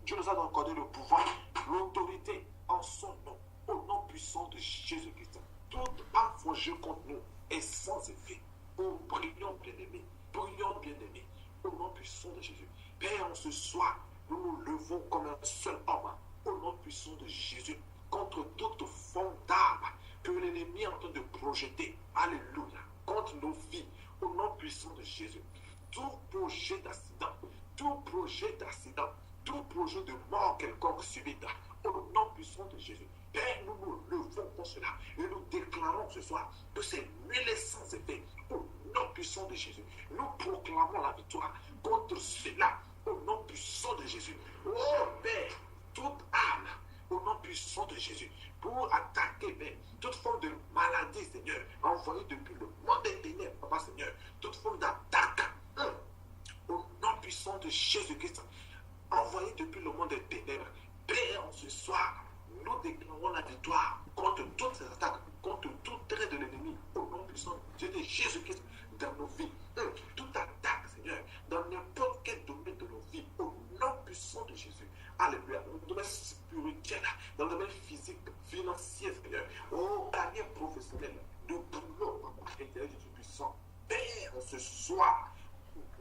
Dieu nous a accordé le pouvoir, l'autorité en son nom, au nom puissant de Jésus-Christ. Toute arme forgée contre nous est sans effet. Oh, prions, bien-aimés, au nom puissant de Jésus. Père, en ce soir, nous nous levons comme un seul homme, au nom puissant de Jésus, contre toute forme d'arme que l'ennemi est en train de projeter, alléluia, contre nos vies, au nom puissant de Jésus. Tout projet d'accident, tout projet de mort quelconque subite, au nom puissant de Jésus. Père, nous nous levons pour cela et nous déclarons ce soir que c'est nul et sans effet, au nom puissant de Jésus. Nous proclamons la victoire contre cela, au nom puissant de Jésus. Oh Père, toute âme, au nom puissant de Jésus, pour attaquer, Père, toute forme de maladie, Seigneur, envoyée depuis le monde des ténèbres, Papa Seigneur, toute forme d'attaque, au nom puissant de Jésus-Christ, envoyée depuis le monde des ténèbres. Père, en ce soir, nous déclarons la victoire contre toutes ces attaques, contre tout trait de l'ennemi, au nom puissant de Jésus-Christ dans nos vies. Toute attaque, Seigneur, dans n'importe quel domaine de nos vies, au nom puissant de Jésus. Alléluia. Dans le domaine spirituel, dans le domaine physique, financier, Seigneur. Oh, carrière professionnelle, de boulot, intérieur du Tout-Puissant. Père, ce soir,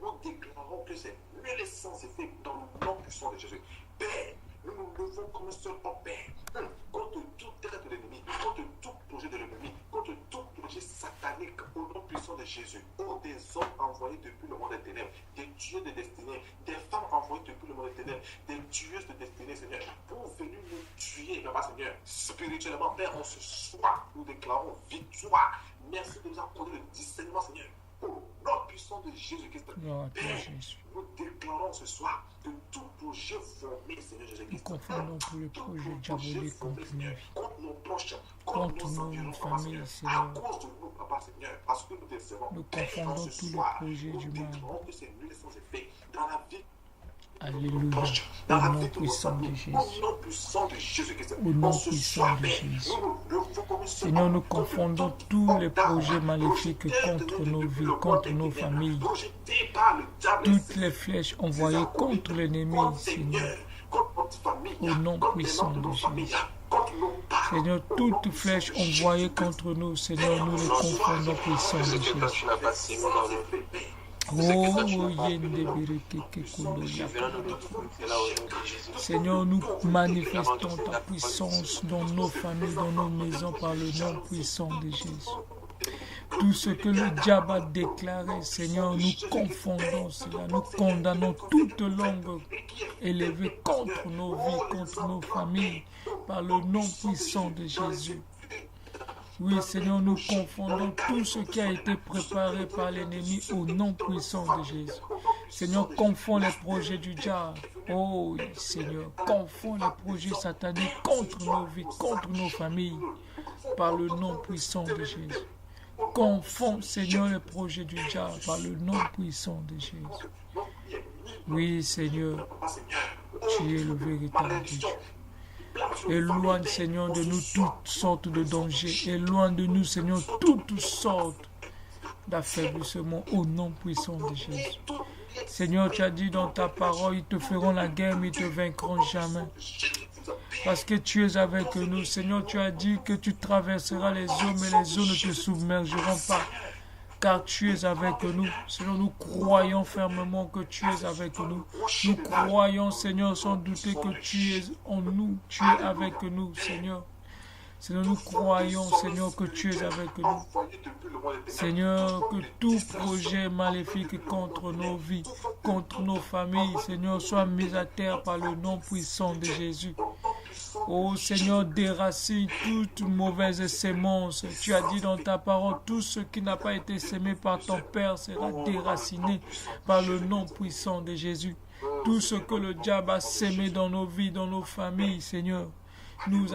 nous déclarons que c'est nul et sans effet dans le nom puissant de Jésus. Père, nous nous levons comme un seul homme, Père, contre tout trait de l'ennemi, contre tout projet de l'ennemi, contre tout projet satanique, au nom puissant de Jésus. Oh, des hommes envoyés depuis le monde des ténèbres, des tueurs de destinée, des femmes envoyées depuis le monde des ténèbres, des tueuses de destinée, Seigneur, pour venir nous tuer, là-bas, Seigneur, spirituellement. Père, en ce soir, nous déclarons victoire. Merci de nous accorder le discernement, Seigneur. Au nom puissant de Jésus-Christ. Père, nous déclarons ce soir que tout projet formé, Seigneur Jésus-Christ, nous confondons tous les projets diaboliques contre nos vies, contre nos proches, contre nos familles, Seigneur. À cause de nous, Papa Seigneur, parce que nous décevons. Nous confondons tous les projets du mal. Que c'est nul et sans effet dans la vie. Alléluia. Dans Au la nom vie de nos puissant de familles, Jésus. au nom puissant de Jésus-Christ. Au nom puissant de Jésus. Seigneur, nous confondons tous les projets maléfiques contre nos vies, contre nos familles. Toutes les flèches envoyées contre l'ennemi, Seigneur. Au nom puissant de Jésus. Seigneur, toute flèche envoyée contre nous, Seigneur, nous les confondons puissant de Jésus. Seigneur, nous manifestons ta puissance dans nos familles, dans nos maisons par le nom puissant de Jésus. Tout ce que le diable a déclaré, Seigneur, nous confondons cela, nous condamnons toute langue élevée contre nos vies, contre nos familles, par le nom puissant de Jésus. Oui, Seigneur, nous confondons tout ce qui a été préparé par l'ennemi au nom puissant de Jésus. Seigneur, confond les projets du diable. Oh, Seigneur, confond les projets sataniques contre nos vies, contre nos familles, par le nom puissant de Jésus. Confond, Seigneur, les projets du diable par le nom puissant de Jésus. Oui, Seigneur, tu es le véritable Dieu. Éloigne, Seigneur, de nous toutes sortes de dangers. Éloigne de nous, Seigneur, toutes sortes d'affaiblissement au nom puissant de Jésus. Seigneur, tu as dit dans ta parole, ils te feront la guerre, mais ils ne te vaincront jamais. Parce que tu es avec nous. Seigneur, tu as dit que tu traverseras les eaux, mais les eaux ne te submergeront pas. Car tu es avec nous. Seigneur, nous croyons fermement que tu es avec nous. Nous croyons, Seigneur, sans douter que tu es en nous. Tu es avec nous, Seigneur. Seigneur, nous croyons, Seigneur, que tu es avec nous. Seigneur, que tout projet maléfique contre nos vies, contre nos familles, Seigneur, soit mis à terre par le nom puissant de Jésus. Oh Seigneur, déracine toute mauvaise sémence. Tu as dit dans ta parole, tout ce qui n'a pas été sémé par ton Père sera déraciné par le nom puissant de Jésus. Tout ce que le diable a sémé dans nos vies, dans nos familles, Seigneur, nous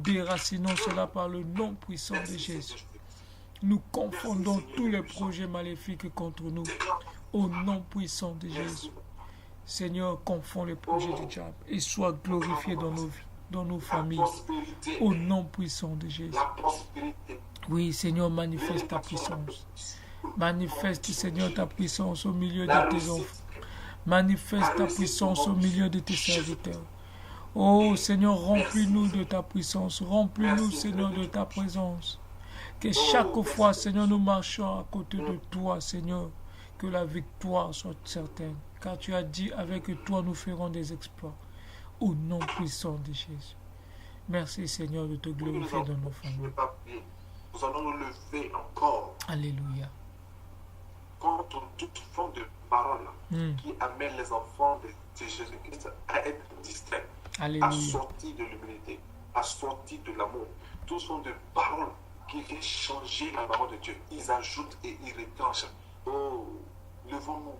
déracinons cela par le nom puissant de Jésus. Nous confondons tous les projets maléfiques contre nous au nom puissant de Jésus. Seigneur, confond les projets du diable et sois glorifié dans nos vies, dans nos familles, au nom puissant de Jésus. Oui, Seigneur, manifeste ta puissance. Manifeste, Seigneur, ta puissance au milieu de tes enfants. Manifeste ta puissance au milieu de tes serviteurs. Oh Et Seigneur, merci, remplis-nous de ta puissance, remplis-nous merci Seigneur de de tout. ta présence. Que Oh, chaque merci fois de Seigneur nous tout. marchons à côté de toi Seigneur, que la victoire soit certaine. Car tu as dit avec toi nous ferons des exploits. Au nom puissant de Jésus. Merci Seigneur de te Oui, nous glorifier allons dans nos continuer familles. par prier. Nous allons nous lever encore Alléluia. contre toute forme de parole Mm. qui amène les enfants de Jésus-Christ à être distraits, à Alléluia. sortir de l'humilité, à sortir de l'amour. Toutes formes de paroles qui viennent changer la parole de Dieu. Ils ajoutent et ils retranchent. Oh, levons-nous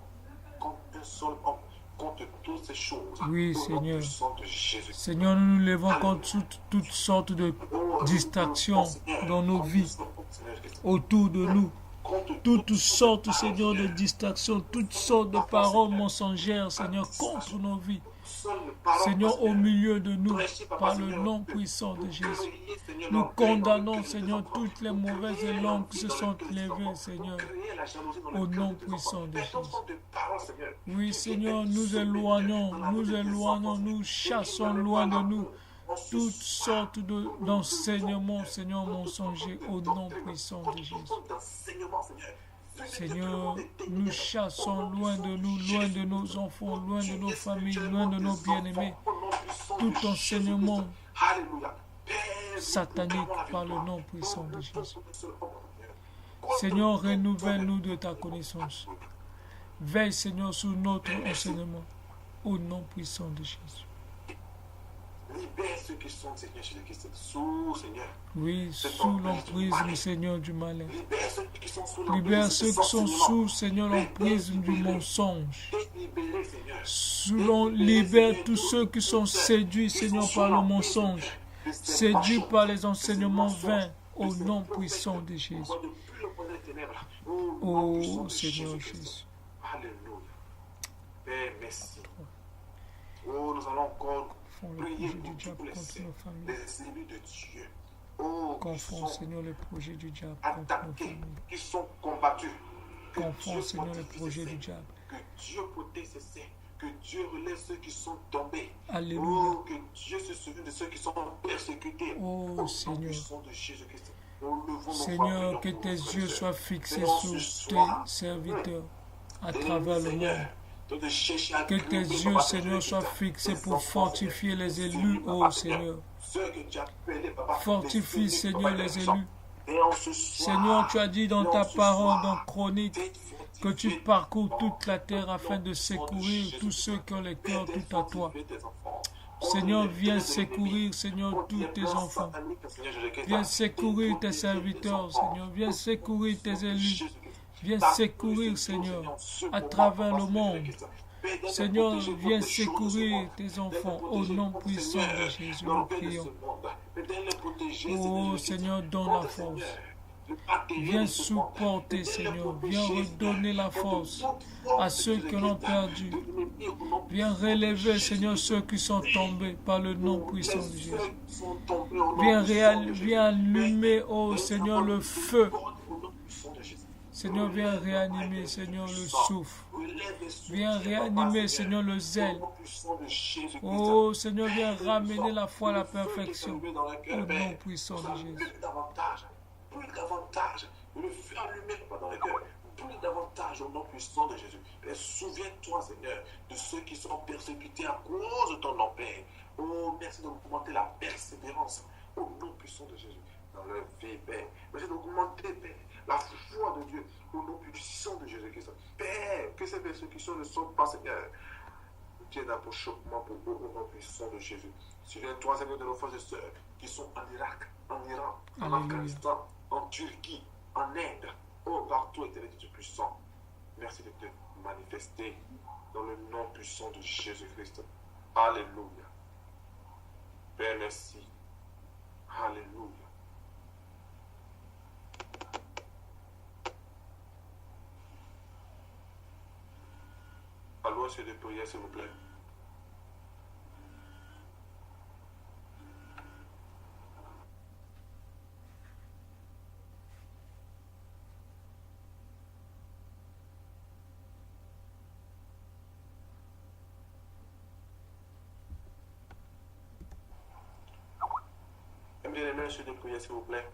comme un seul homme contre toutes ces choses. Oui, Au nom Seigneur. puissant de Jésus. Seigneur, nous nous levons contre toutes sortes de Oh, distractions Seigneur, dans nos contre vies, Seigneur Christ. autour de nous. Contre Toutes sortes, paroles, Seigneur, de Seigneur. distractions, toutes sortes de paroles mensongères, Seigneur, contre nos vies. Seule parole, Seigneur, au Seigneur. milieu de nous, Prêchez, Papa, par le Seigneur, nom puissant de vous Jésus. créez, Seigneur, Nous l'orgueil dans le condamnons, cœur des Seigneur, enfants. toutes les Vous mauvaises créez langues qui se l'envie dans sont le cœur des levées, enfants. Seigneur, Vous créez la jalousie dans au le cœur nom des puissant enfants. de Faites Jésus. sorte de paroles, Seigneur. Oui, qui Seigneur, viennent nous semer éloignons, dans la vie nous des éloignons, enfants. nous Et qui chassons dans loin de la nous peur. On se toutes soit. sortes Nous nous d'enseignements, levons Seigneur, contre toute mensongers, forme de au nom doctrine, puissant de contre toute Jésus. forme d'enseignement, Seigneur. Venez de tout le Seigneur, monde des nous ténèbres. Au chassons nom loin puissant de de nous, loin de Jésus. nos enfants, loin de Tu nos es familles, spirituellement loin de nos des bien-aimés, enfants. Au nom puissant de tout Jésus-Christ. enseignement Alléluia. Père, nous satanique proclamons la par le victoire. nom puissant de Nous Jésus. contre un seul homme, Seigneur. Contre Seigneur, toute forme renouvelle-nous de- de ta connaissance. Veille, Seigneur, sur notre enseignement, au nom puissant de Jésus. Libère ceux qui sont, Seigneur Jésus-Christ, sous, Seigneur. Oui, sous l'emprise, Seigneur, du malin. Libère ceux qui sont sous Libère l'emprise ceux de qui sont enseignement. sous, Seigneur, l'emprise du mensonge. Délibérez, Seigneur. Libère tous ceux qui sont séduits, Seigneur, par le mensonge, séduits par les enseignements vains, au nom puissant de Jésus. Oh Seigneur Jésus. Alléluia. Père, merci. Oh, nous allons encore Confond le prier projet du pour diable tous contre nos familles. les élus de Dieu. Oh, qui Confond, sont Seigneur, le projet du diable contre nos attaqués, familles. qui sont combattus. Que Confond, Dieu Seigneur, le fortifie projet ses du saints. diable. Que Dieu protège ses saints. Que Dieu relève ceux qui sont tombés. Alléluia. Oh, que Dieu se souvienne de ceux qui sont persécutés. Oh, Au nom Seigneur. puissant de Jésus-Christ. Nous levons nos Seigneur, voix, que prions tes pour nos yeux frères et soient sœurs. fixés Seigneur, sur ce tes soir, serviteurs à Seigneur, travers le Seigneur, monde. de chercher à Que tes triompher, yeux, Papa, Seigneur, soient Jésus-Christ. fixés Les pour enfants, fortifier Seigneur, les les élus, Papa, oh Seigneur. Ceux que tu as appelés, Papa, Fortifie, les Seigneur, Papa, les gens. élus. Et en ce soir, Seigneur, tu as dit dans et en ta ce parole, soir, dans Chronique, faites que tu fortifier parcours ton toute la terre nom, afin de nom secourir Jésus. tous ceux qui ont le cœur Faites tout à toi. fortifier tes enfants. Seigneur, Contre les viens plans de l'ennemi, secourir, Seigneur, contre tous les tes plans enfants. sataniques, Seigneur Jésus-Christ. Viens secourir tes Protéger serviteurs, enfants. Seigneur. Viens Au secourir nom tes de élus. Jésus-Christ. Viens Ta secourir, précision, Seigneur, ce à moment, travers Papa, le monde. Jésus-Christ. Père, d'aide à Seigneur, protéger viens contre les choses de ce secourir monde. tes D'aide à enfants. Au protéger nom contre, puissant Seigneur, de Jésus, nous l'orgueil de prions. ce monde. D'aide à protéger, Oh Seigneur, Seigneur, donne la contre, force. Seigneur, le matériel Viens de ce monde. supporter, D'aide à Seigneur. protéger, Viens Seigneur, redonner la contre force toute forme à de ceux qui l'ont Jésus-Christ, perdu. de l'ennemi, au nom Viens puissant de relever, Seigneur, Jésus-Christ. ceux qui sont tombés par le nom puissant de Les Jésus. feux sont tombés au nom Viens, puissant de Jésus. viens allumer, oh Seigneur, le feu. Au nom puissant de Jésus. Seigneur, viens réanimer, Seigneur, le souffle. Viens réanimer, Seigneur, le zèle. Oh Seigneur, viens ramener la foi à la perfection. Au nom puissant de Jésus. Plus davantage, le feu allumé dans le cœur, plus davantage au nom puissant de Jésus. Et souviens-toi, Seigneur, de ceux qui sont persécutés à cause de ton nom, Père. Oh, merci d'augmenter la persévérance au nom puissant de Jésus dans leur vie, Père. Merci d'augmenter, Père, la foi de Dieu au nom puissant de Jésus-Christ. Père, que ces persécutions ne sont pas, Seigneur, Dieu d'approchement pour eux au nom puissant de Jésus. Souviens-toi, Seigneur, de nos frères et sœurs qui sont en Irak, en Iran, en Alléluia. Afghanistan, en Turquie, en Inde. Oh, partout, éternel Dieu puissant. Merci de te manifester dans le nom puissant de Jésus-Christ. Alléluia. Père, merci. Alléluia. Allons sur des prières, s'il vous plaît. suite de prière, s'il vous plaît.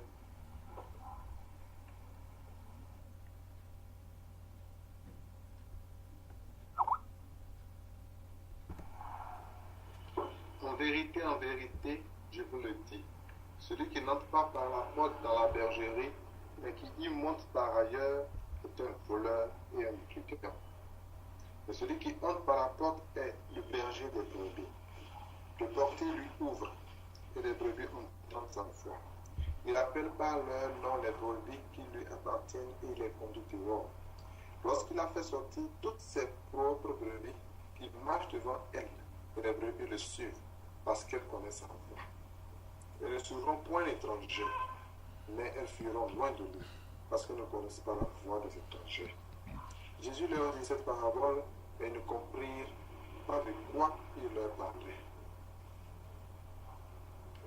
En vérité, je vous le dis, celui qui n'entre pas par la porte dans la bergerie, mais qui y monte par ailleurs, est un voleur et un intrigueur. Mais celui qui entre par la porte est le berger des brebis. Le portier lui ouvre, et les brebis entendent sa voix. Il appelle par leur nom les brebis qui lui appartiennent et il les conduit dehors. Lorsqu'il a fait sortir toutes ses propres brebis, il marche devant elles, et les brebis le suivent, parce qu'elles connaissent sa voix. Elles ne suivront point l'étranger, mais elles fuiront loin de lui, parce qu'elles ne connaissent pas la voix des étrangers. Jésus leur dit cette parabole, mais ils ne comprirent pas de quoi il leur parlait.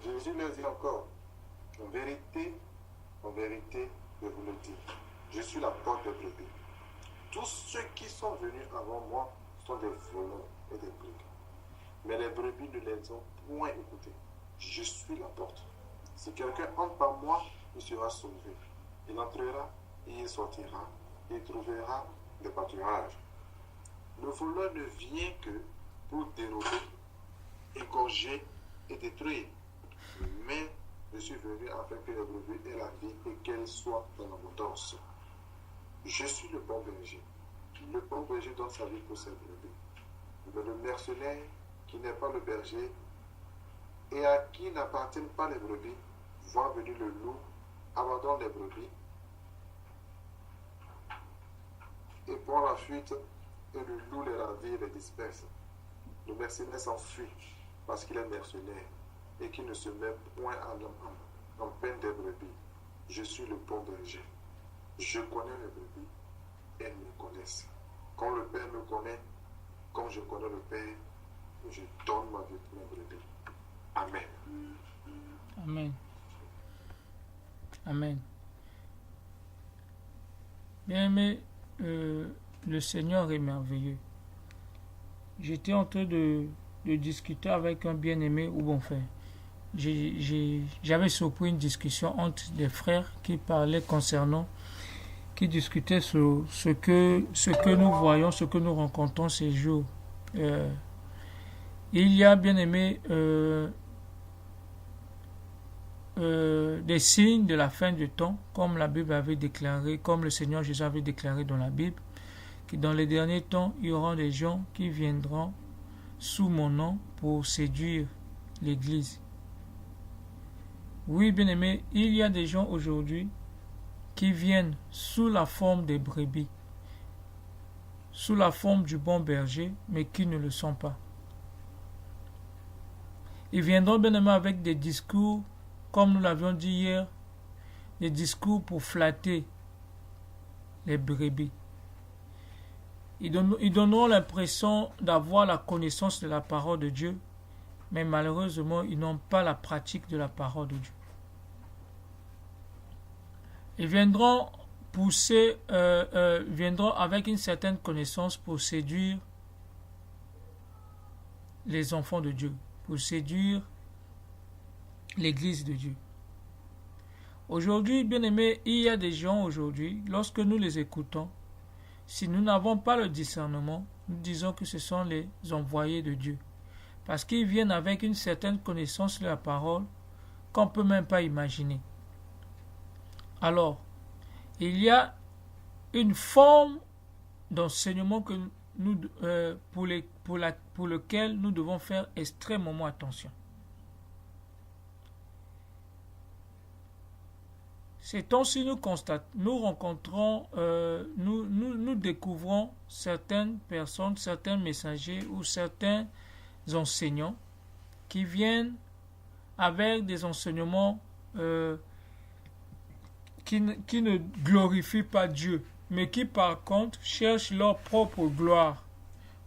Jésus leur dit encore, en vérité, je vous le dis, je suis la porte des brebis. Tous ceux qui sont venus avant moi sont des voleurs et des brigands. Mais les brebis ne les ont point écoutés. Je suis la porte. Si quelqu'un entre par moi, il sera sauvé. Il entrera et il sortira et il trouvera des pâturages. Le voleur ne vient que pour dérober, égorger et détruire. Mais je suis venu afin que les brebis aient la vie et qu'elles soient dans l'abondance. Je suis le bon berger. Le bon berger donne sa vie pour ses brebis. Mais le mercenaire qui n'est pas le berger et à qui n'appartiennent pas les brebis, voit venir le loup, abandonne les brebis et prend la fuite et le loup les ravit et les disperse. Le mercenaire s'enfuit parce qu'il est mercenaire et qu'il ne se met point en peine des brebis. Je suis le bon berger. Je connais les brebis, elles me connaissent. Quand le Père me connaît, comme je connais le Père, je donne ma vie pour mes brebis. Amen. Amen. Amen. Bien-aimé, le Seigneur est merveilleux. J'étais en train de discuter avec un bien-aimé ou bon frère. J'avais surpris une discussion entre des frères qui parlaient qui discutaient sur ce que nous voyons, ce que nous rencontrons ces jours. Il y a, bien aimé, des signes de la fin du temps, comme la Bible avait déclaré, comme le Seigneur Jésus avait déclaré dans la Bible, que dans les derniers temps, il y aura des gens qui viendront sous mon nom pour séduire l'Église. Oui, bien aimé, il y a des gens aujourd'hui qui viennent sous la forme des brebis, sous la forme du bon berger, mais qui ne le sont pas. Ils viendront bien aimé avec des discours, comme nous l'avions dit hier, des discours pour flatter les brebis. Ils donneront l'impression d'avoir la connaissance de la parole de Dieu, mais malheureusement, ils n'ont pas la pratique de la parole de Dieu. Ils viendront viendront avec une certaine connaissance pour séduire les enfants de Dieu, pour séduire l'Église de Dieu. Aujourd'hui, bien aimé, il y a des gens aujourd'hui, lorsque nous les écoutons, si nous n'avons pas le discernement, nous disons que ce sont les envoyés de Dieu. Parce qu'ils viennent avec une certaine connaissance de la parole qu'on ne peut même pas imaginer. Alors, il y a une forme d'enseignement que pour lequel nous devons faire extrêmement attention. C'est ainsi nous rencontrons, nous découvrons certaines personnes, certains messagers ou certains enseignants qui viennent avec des enseignements qui ne glorifient pas Dieu, mais qui par contre cherchent leur propre gloire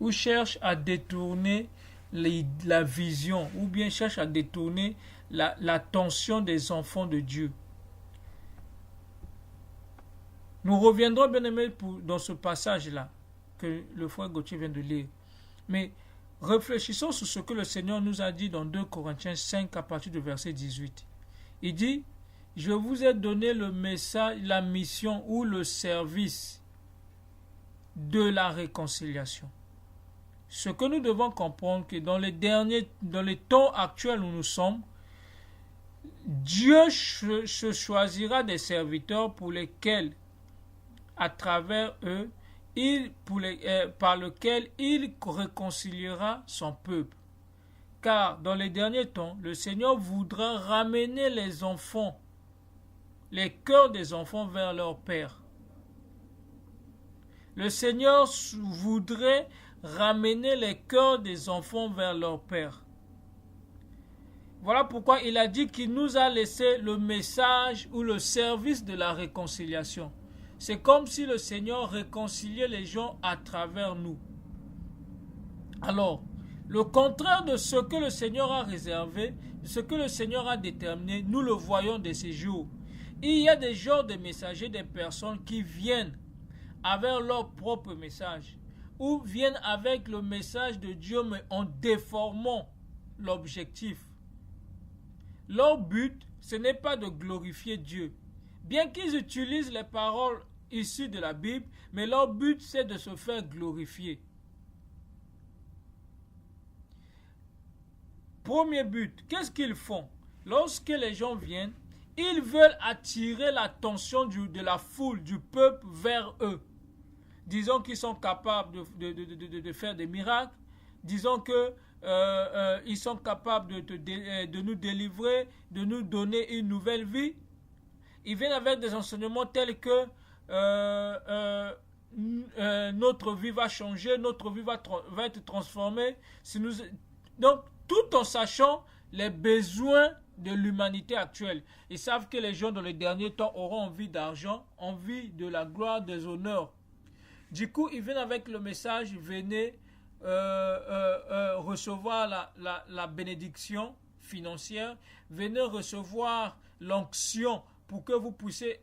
ou cherchent à détourner la vision ou bien cherchent à détourner l'attention des enfants de Dieu. Nous reviendrons, bien aimés, dans ce passage-là que le frère Gauthier vient de lire. Mais réfléchissons sur ce que le Seigneur nous a dit dans 2 Corinthiens 5 à partir du verset 18. Il dit, je vous ai donné le message, la mission ou le service de la réconciliation. Ce que nous devons comprendre, que dans les temps actuels où nous sommes, Dieu se choisira des serviteurs pour lesquels, à travers eux, par lesquels il réconciliera son peuple. Car dans les derniers temps, le Seigneur voudra ramener les enfants, les cœurs des enfants vers leur Père. Le Seigneur voudrait ramener les cœurs des enfants vers leur Père. Voilà pourquoi il a dit qu'il nous a laissé le message ou le service de la réconciliation. C'est comme si le Seigneur réconciliait les gens à travers nous. Alors, le contraire de ce que le Seigneur a réservé, ce que le Seigneur a déterminé, nous le voyons de ces jours. Il y a des genres de messagers, des personnes qui viennent avec leur propre message ou viennent avec le message de Dieu mais en déformant l'objectif. Leur but, ce n'est pas de glorifier Dieu. Bien qu'ils utilisent les paroles issues de la Bible, mais leur but, c'est de se faire glorifier. Premier but, qu'est-ce qu'ils font? Lorsque les gens viennent, ils veulent attirer l'attention de la foule, du peuple vers eux. Disons qu'ils sont capables de faire des miracles. Disons que ils sont capables de nous délivrer, de nous donner une nouvelle vie. Ils viennent avec des enseignements tels que notre vie va changer, notre vie va être transformée. Donc, tout en sachant les besoins de l'humanité actuelle. Ils savent que les gens dans les derniers temps auront envie d'argent, envie de la gloire, des honneurs. Du coup, ils viennent avec le message, venez recevoir la bénédiction financière, venez recevoir l'onction pour que vous puissiez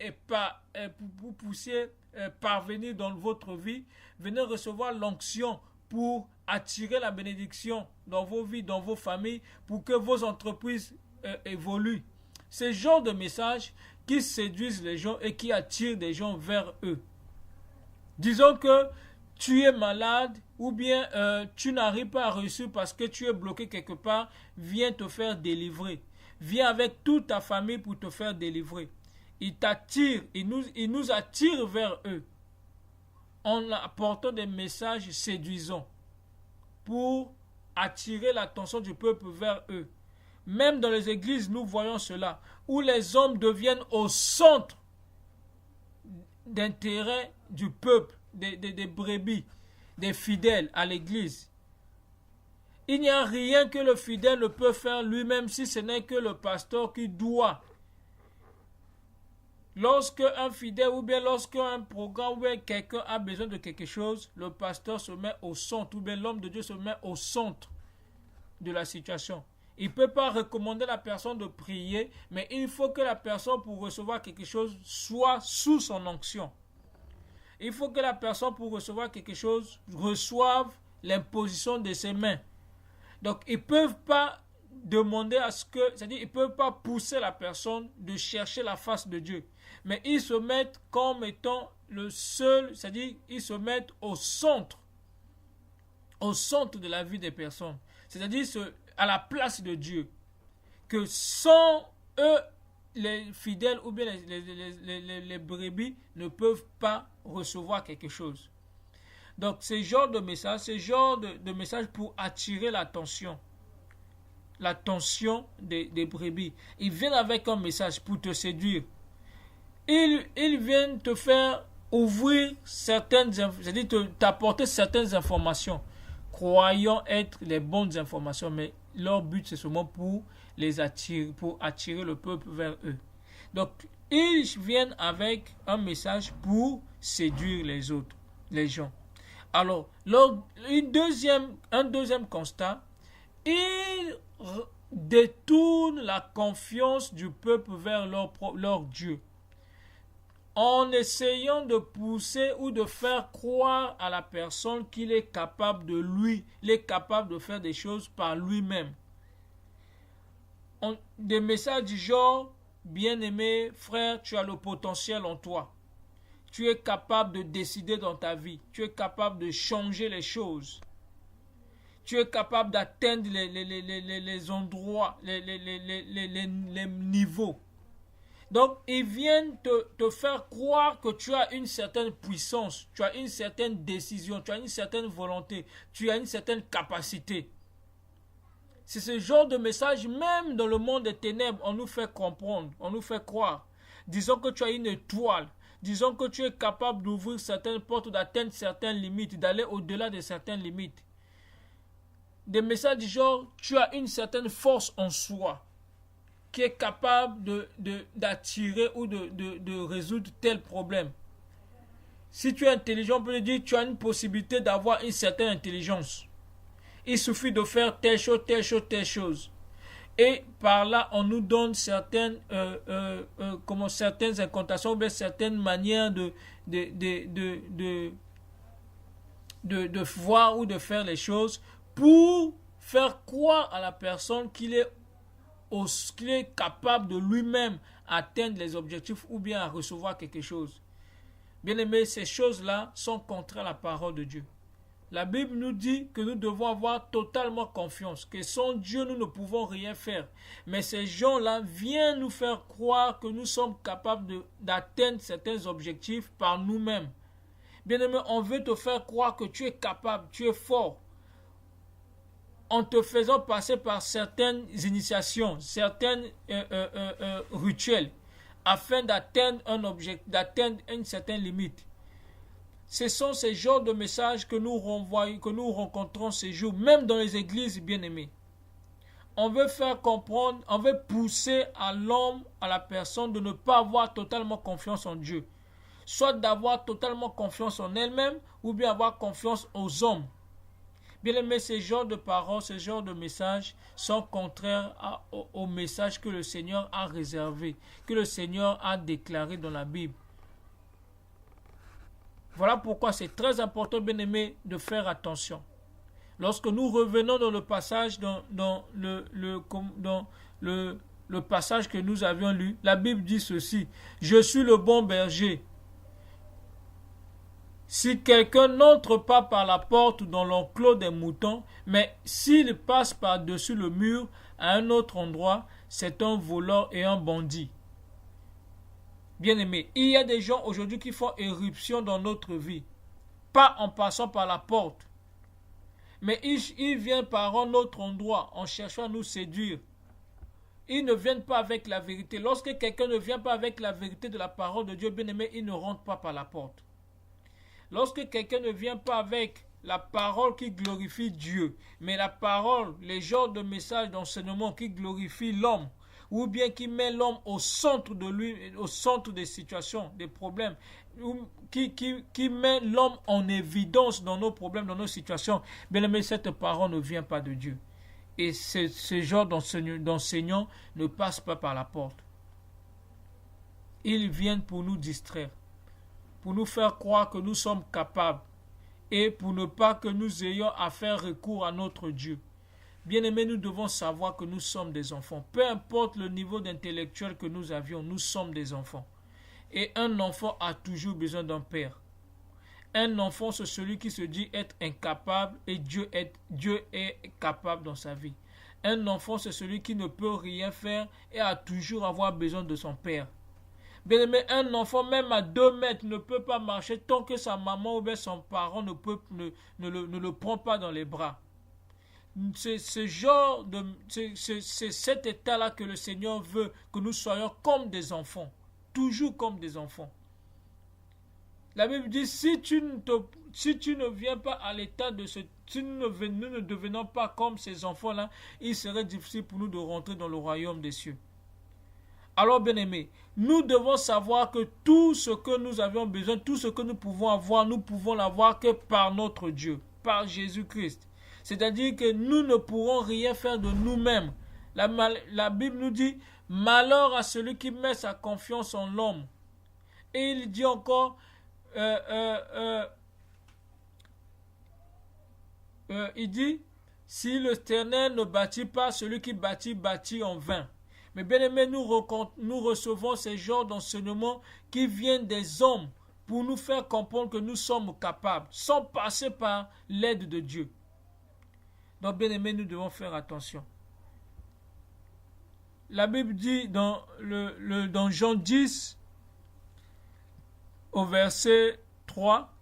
parvenir dans votre vie, venez recevoir l'onction pour attirer la bénédiction dans vos vies, dans vos familles, pour que vos entreprises évoluent. C'est ce genre de message qui séduisent les gens et qui attirent des gens vers eux. Disons que tu es malade ou bien tu n'arrives pas à réussir parce que tu es bloqué quelque part, viens te faire délivrer. Viens avec toute ta famille pour te faire délivrer. Ils t'attirent, ils nous attirent vers eux en apportant des messages séduisants pour attirer l'attention du peuple vers eux. Même dans les églises, nous voyons cela, où les hommes deviennent au centre d'intérêt du peuple, des brebis, des fidèles à l'église. Il n'y a rien que le fidèle ne peut faire lui-même si ce n'est que le pasteur qui doit. Lorsque un fidèle ou bien lorsqu'un programme ou bien quelqu'un a besoin de quelque chose, le pasteur se met au centre ou bien l'homme de Dieu se met au centre de la situation. Il ne peut pas recommander à la personne de prier, mais il faut que la personne pour recevoir quelque chose soit sous son onction. Il faut que la personne pour recevoir quelque chose reçoive l'imposition de ses mains. Donc ils ne peuvent pas demander à ce que, c'est-à-dire ils ne peuvent pas pousser la personne de chercher la face de Dieu. Mais ils se mettent comme étant le seul, c'est-à-dire ils se mettent au centre de la vie des personnes. C'est-à-dire à la place de Dieu. Que sans eux, les fidèles ou bien les brebis ne peuvent pas recevoir quelque chose. Donc, ce genre de message, de message pour attirer l'attention des brebis. Ils viennent avec un message pour te séduire. Ils viennent te faire ouvrir c'est-à-dire t'apporter certaines informations, croyant être les bonnes informations, mais leur but c'est seulement pour attirer le peuple vers eux. Donc, ils viennent avec un message pour séduire les gens. Alors, un deuxième constat, ils détournent la confiance du peuple vers leur Dieu, en essayant de pousser ou de faire croire à la personne qu'il est capable il est capable de faire des choses par lui-même. Des messages du genre, bien-aimé frère, tu as le potentiel en toi. Tu es capable de décider dans ta vie. Tu es capable de changer les choses. Tu es capable d'atteindre les endroits, les niveaux. Donc, ils viennent te faire croire que tu as une certaine puissance, tu as une certaine décision, tu as une certaine volonté, tu as une certaine capacité. C'est ce genre de message, même dans le monde des ténèbres, on nous fait comprendre, on nous fait croire. Disons que tu as une étoile, disons que tu es capable d'ouvrir certaines portes, d'atteindre certaines limites, d'aller au-delà de certaines limites. Des messages du genre, tu as une certaine force en soi qui est capable d'attirer ou de résoudre tel problème. Si tu es intelligent, on peut te dire tu as une possibilité d'avoir une certaine intelligence. Il suffit de faire telle chose, telle chose, telle chose. Et par là, on nous donne certaines incantations, ou bien certaines manières de voir ou de faire les choses pour faire croire à la personne qu'il est capable de lui-même atteindre les objectifs ou bien à recevoir quelque chose. Bien aimé, ces choses-là sont contraires à la parole de Dieu. La Bible nous dit que nous devons avoir totalement confiance, que sans Dieu nous ne pouvons rien faire. Mais ces gens-là viennent nous faire croire que nous sommes capables d'atteindre certains objectifs par nous-mêmes. Bien aimé, on veut te faire croire que tu es capable, tu es fort, en te faisant passer par certaines initiations, certains rituels, afin d'atteindre un objectif, d'atteindre une certaine limite. Ce sont ces genres de messages que nous rencontrons ces jours, même dans les églises, bien-aimés. On veut faire comprendre, on veut pousser à l'homme, à la personne, de ne pas avoir totalement confiance en Dieu. Soit d'avoir totalement confiance en elle-même, ou bien avoir confiance aux hommes. Bien aimé, ces genres de paroles, ces genres de messages sont contraires au message que le Seigneur a réservé, que le Seigneur a déclaré dans la Bible. Voilà pourquoi c'est très important, bien aimé, de faire attention. Lorsque nous revenons dans le passage, dans le passage que nous avions lu, la Bible dit ceci: je suis le bon berger. Si quelqu'un n'entre pas par la porte dans l'enclos des moutons, mais s'il passe par-dessus le mur à un autre endroit, c'est un voleur et un bandit. Bien-aimé, il y a des gens aujourd'hui qui font éruption dans notre vie, pas en passant par la porte, mais ils viennent par un autre endroit en cherchant à nous séduire. Ils ne viennent pas avec la vérité. Lorsque quelqu'un ne vient pas avec la vérité de la parole de Dieu, bien-aimé, il ne rentre pas par la porte. Lorsque quelqu'un ne vient pas avec la parole qui glorifie Dieu, mais la parole, les genres de messages d'enseignement qui glorifient l'homme, ou bien qui met l'homme au centre de lui, au centre des situations, des problèmes, qui met l'homme en évidence dans nos problèmes, dans nos situations, bien aimé, cette parole ne vient pas de Dieu. Et ce genre d'enseignants ne passent pas par la porte. Ils viennent pour nous distraire, pour nous faire croire que nous sommes capables et pour ne pas que nous ayons à faire recours à notre Dieu. Bien-aimés, nous devons savoir que nous sommes des enfants. Peu importe le niveau d'intellectuel que nous avions, nous sommes des enfants. Et un enfant a toujours besoin d'un père. Un enfant, c'est celui qui se dit être incapable et Dieu est capable dans sa vie. Un enfant, c'est celui qui ne peut rien faire et a toujours avoir besoin de son père. Bien aimé, un enfant même à 2 mètres ne peut pas marcher tant que sa maman ou bien son parent ne le prend pas dans les bras. C'est cet état-là que le Seigneur veut que nous soyons comme des enfants, toujours comme des enfants. La Bible dit, si tu ne viens pas à l'état de si nous ne devenons pas comme ces enfants-là, il serait difficile pour nous de rentrer dans le royaume des cieux. Alors, bien-aimés, nous devons savoir que tout ce que nous avions besoin, tout ce que nous pouvons l'avoir que par notre Dieu, par Jésus-Christ. C'est-à-dire que nous ne pourrons rien faire de nous-mêmes. La Bible nous dit, malheur à celui qui met sa confiance en l'homme. Et il dit encore, il dit, si l'Éternel ne bâtit pas, celui qui bâtit en vain. Mais bien aimé, nous recevons ces genres d'enseignements qui viennent des hommes pour nous faire comprendre que nous sommes capables, sans passer par l'aide de Dieu. Donc bien aimé, nous devons faire attention. La Bible dit dans Jean 10, au verset 3,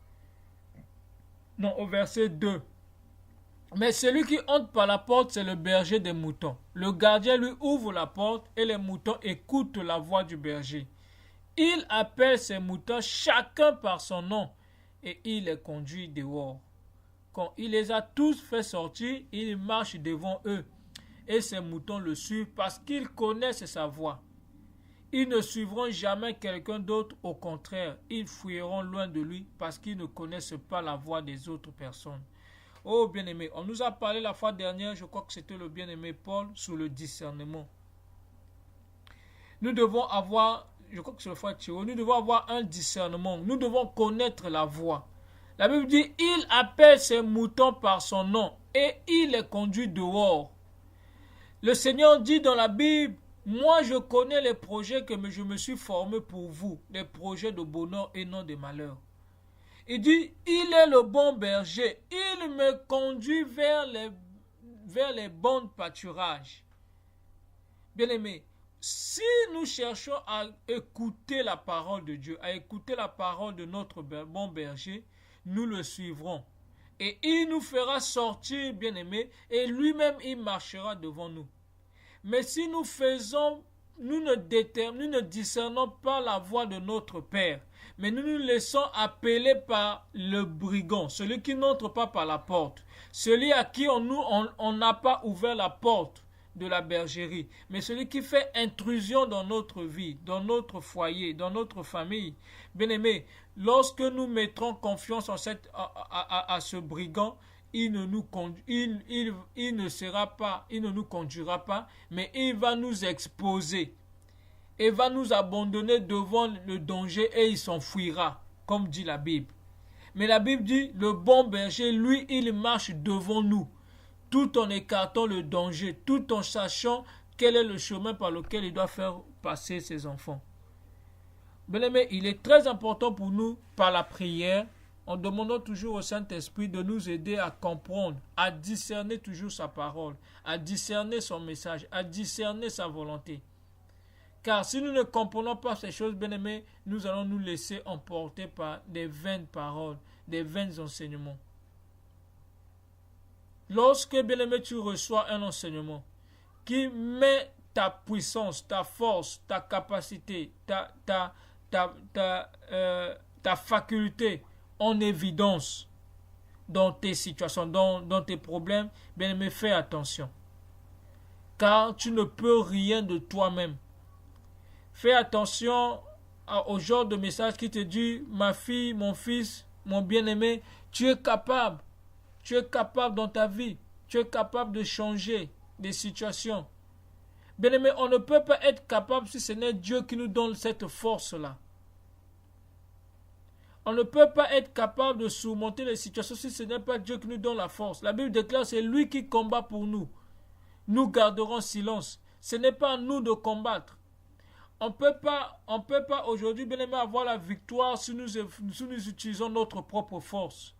non, au verset 2. Mais celui qui entre par la porte, c'est le berger des moutons. Le gardien lui ouvre la porte et les moutons écoutent la voix du berger. Il appelle ses moutons chacun par son nom et il les conduit dehors. Quand il les a tous fait sortir, il marche devant eux et ses moutons le suivent parce qu'ils connaissent sa voix. Ils ne suivront jamais quelqu'un d'autre, au contraire, ils fuiront loin de lui parce qu'ils ne connaissent pas la voix des autres personnes. Oh bien-aimé, on nous a parlé la fois dernière, je crois que c'était le bien-aimé Paul, sur le discernement. Nous devons avoir, je crois que c'est le frère Thierry, nous devons avoir un discernement, nous devons connaître la voix. La Bible dit, il appelle ses moutons par son nom et il les conduit dehors. Le Seigneur dit dans la Bible, moi je connais les projets que je me suis formé pour vous, des projets de bonheur et non de malheur. Il dit, il est le bon berger, il me conduit vers les bons pâturages. Bien-aimés, si nous cherchons à écouter la parole de Dieu, à écouter la parole de notre bon berger, nous le suivrons. Et il nous fera sortir, bien-aimés, et lui-même il marchera devant nous. Mais si nous ne discernons pas la voix de notre Père, mais nous nous laissons appeler par le brigand, celui qui n'entre pas par la porte, celui à qui on n'a pas ouvert la porte de la bergerie, mais celui qui fait intrusion dans notre vie, dans notre foyer, dans notre famille. Bien-aimés, lorsque nous mettrons confiance en ce brigand, il ne nous conduira pas, mais il va nous exposer et va nous abandonner devant le danger et il s'enfuira, comme dit la Bible. Mais la Bible dit, le bon berger, lui, il marche devant nous, tout en écartant le danger, tout en sachant quel est le chemin par lequel il doit faire passer ses enfants. Bien-aimés, il est très important pour nous, par la prière, en demandant toujours au Saint-Esprit de nous aider à comprendre, à discerner toujours sa parole, à discerner son message, à discerner sa volonté. Car si nous ne comprenons pas ces choses, bien-aimés, nous allons nous laisser emporter par des vaines paroles, des vains enseignements. Lorsque, bien-aimé, tu reçois un enseignement qui met ta puissance, ta force, ta capacité, ta faculté en évidence dans tes situations, dans tes problèmes, bien-aimé, fais attention. Car tu ne peux rien de toi-même. Fais attention au genre de message qui te dit, ma fille, mon fils, mon bien-aimé, tu es capable dans ta vie, tu es capable de changer des situations. Bien-aimé, on ne peut pas être capable si ce n'est Dieu qui nous donne cette force-là. On ne peut pas être capable de surmonter les situations si ce n'est pas Dieu qui nous donne la force. La Bible déclare que c'est lui qui combat pour nous. Nous garderons silence. Ce n'est pas à nous de combattre. On peut pas aujourd'hui, bien aimé, avoir la victoire si nous utilisons notre propre force.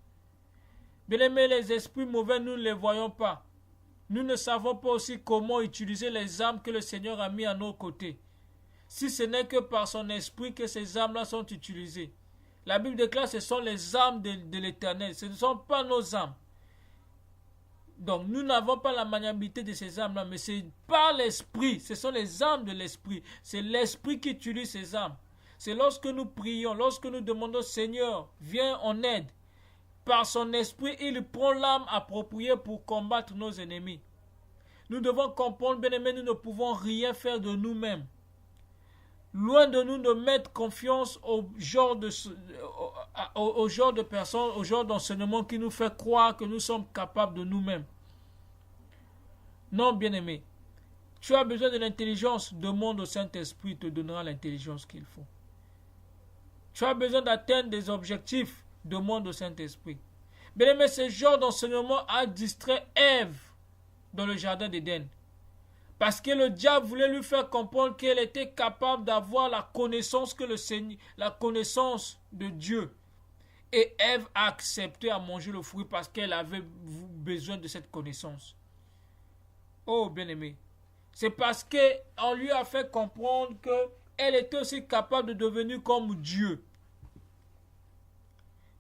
Bien aimé, les esprits mauvais, nous ne les voyons pas. Nous ne savons pas aussi comment utiliser les armes que le Seigneur a mis à nos côtés. Si ce n'est que par son esprit que ces armes-là sont utilisées. La Bible déclare que ce sont les armes de l'Éternel. Ce ne sont pas nos armes. Donc, nous n'avons pas la maniabilité de ces armes-là, mais c'est par l'Esprit. Ce sont les armes de l'Esprit. C'est l'Esprit qui utilise ces armes. C'est lorsque nous prions, lorsque nous demandons, Seigneur, viens en aide. Par son Esprit, il prend l'arme appropriée pour combattre nos ennemis. Nous devons comprendre, bien-aimés, nous ne pouvons rien faire de nous-mêmes. Loin de nous de mettre confiance au genre de personnes, au genre d'enseignement qui nous fait croire que nous sommes capables de nous-mêmes. Non, bien-aimé, tu as besoin de l'intelligence, demande au Saint-Esprit, il te donnera l'intelligence qu'il faut. Tu as besoin d'atteindre des objectifs, demande au Saint-Esprit. Bien-aimé, ce genre d'enseignement a distrait Ève dans le jardin d'Éden. Parce que le diable voulait lui faire comprendre qu'elle était capable d'avoir la connaissance que le Seigneur, la connaissance de Dieu. Et Ève a accepté à manger le fruit parce qu'elle avait besoin de cette connaissance. Oh, bien-aimé. C'est parce qu'on lui a fait comprendre qu'elle était aussi capable de devenir comme Dieu.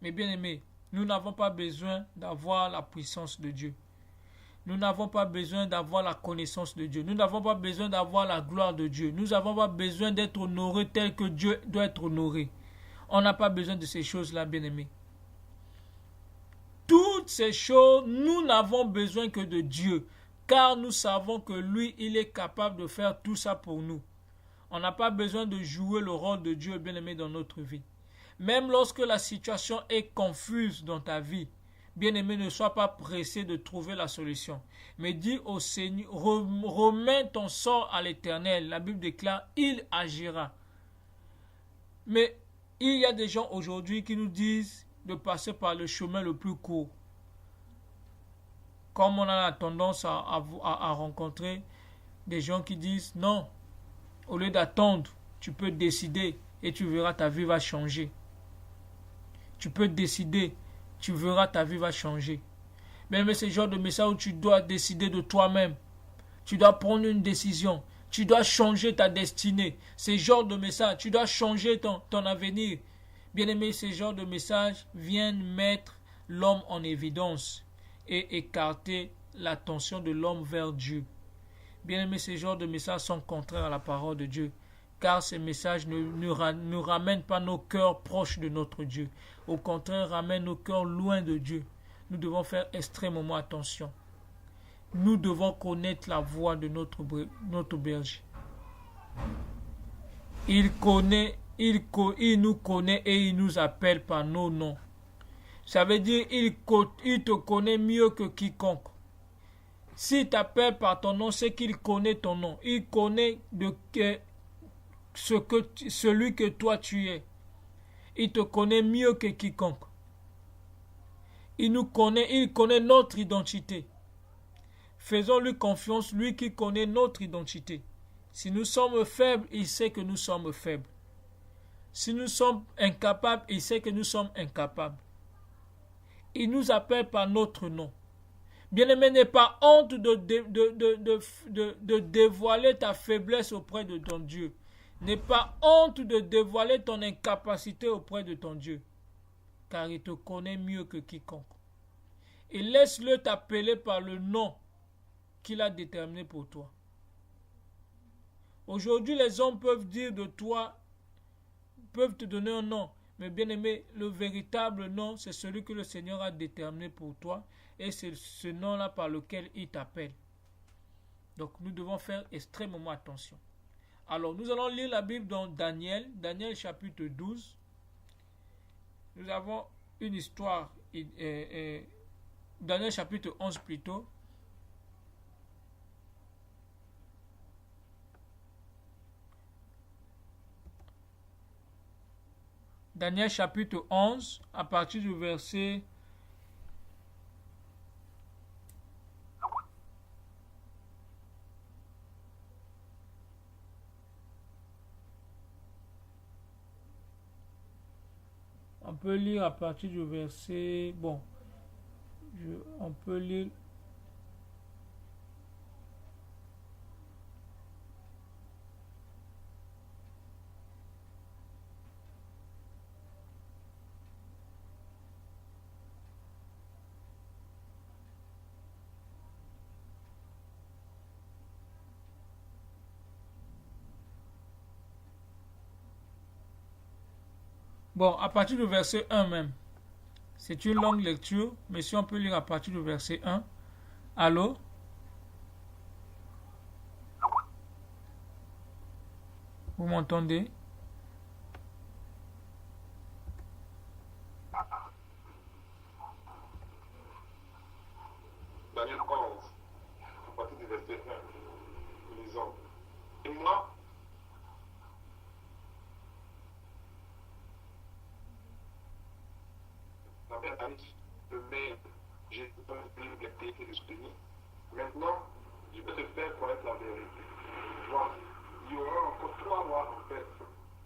Mais bien-aimé, nous n'avons pas besoin d'avoir la puissance de Dieu. Nous n'avons pas besoin d'avoir la connaissance de Dieu. Nous n'avons pas besoin d'avoir la gloire de Dieu. Nous n'avons pas besoin d'être honorés tel que Dieu doit être honoré. On n'a pas besoin de ces choses-là, bien-aimés. Toutes ces choses, nous n'avons besoin que de Dieu, car nous savons que lui, il est capable de faire tout ça pour nous. On n'a pas besoin de jouer le rôle de Dieu, bien-aimé, dans notre vie. Même lorsque la situation est confuse dans ta vie, bien-aimé, ne sois pas pressé de trouver la solution. Mais dis au Seigneur, remets ton sort à l'Éternel. La Bible déclare, il agira. Mais il y a des gens aujourd'hui qui nous disent de passer par le chemin le plus court. Comme on a la tendance à rencontrer des gens qui disent, non, au lieu d'attendre, tu peux décider et tu verras ta vie va changer. Tu peux décider, tu verras ta vie va changer. Mais c'est le genre de message où tu dois décider de toi-même. Tu dois prendre une décision. Tu dois changer ta destinée. C'est le genre de message. Tu dois changer ton avenir. Bien-aimé, ce genre de messages viennent mettre l'homme en évidence et écarter l'attention de l'homme vers Dieu. Bien-aimé, ce genre de messages sont contraires à la parole de Dieu, car ces messages ne ramènent pas nos cœurs proches de notre Dieu. Au contraire, ramènent nos cœurs loin de Dieu. Nous devons faire extrêmement attention. Nous devons connaître la voix de notre berger. Il nous connaît et il nous appelle par nos noms. Ça veut dire il te connaît mieux que quiconque. S'il t'appelle par ton nom, c'est qu'il connaît ton nom. Il connaît celui que toi tu es. Il te connaît mieux que quiconque. Il connaît notre identité. Faisons-lui confiance, lui qui connaît notre identité. Si nous sommes faibles, il sait que nous sommes faibles. Si nous sommes incapables, il sait que nous sommes incapables. Il nous appelle par notre nom. Bien-aimé, n'aie pas honte de dévoiler ta faiblesse auprès de ton Dieu. N'aie pas honte de dévoiler ton incapacité auprès de ton Dieu. Car il te connaît mieux que quiconque. Et laisse-le t'appeler par le nom qu'il a déterminé pour toi. Aujourd'hui, les hommes peuvent dire de toi, peuvent te donner un nom. Mais bien aimé, le véritable nom, c'est celui que le Seigneur a déterminé pour toi. Et c'est ce nom-là par lequel il t'appelle. Donc nous devons faire extrêmement attention. Alors nous allons lire la Bible dans Daniel chapitre 12. Nous avons une histoire, Daniel chapitre 11 plutôt. Daniel chapitre 11, à partir du verset on peut lire à partir du verset, on peut lire à partir du verset 1 même. C'est une longue lecture, mais si on peut lire à partir du verset 1. Allô? Vous m'entendez? Daniel 11, à partir du verset 1, nous lisons. Et moi, le maire, j'ai pas eu la liberté de soutenir. Maintenant, Je vais te faire connaître la vérité. Vois, il y aura encore 3 rois en fait.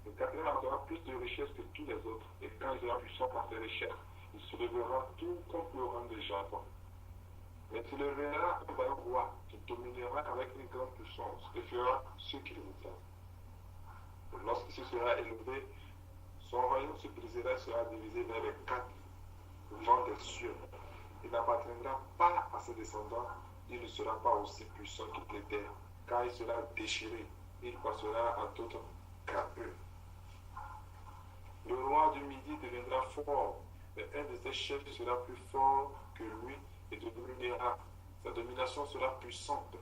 Le quatrième aura plus de richesses que tous les autres. Et quand il sera puissant par ses richesses, il se lèvera tout contre le rang de Japon. Mais tu le verras comme un roi qui dominera avec une grande puissance et fera ce qu'il voudra. Lorsqu'il se sera élevé, son royaume se brisera et sera divisé vers les 4 vents des cieux. Il n'appartiendra pas à ses descendants, il ne sera pas aussi puissant qu'il était, car il sera déchiré, il passera à d'autres qu'eux. Le roi du Midi deviendra fort, mais un de ses chefs sera plus fort que lui et dominera. Sa domination sera puissante.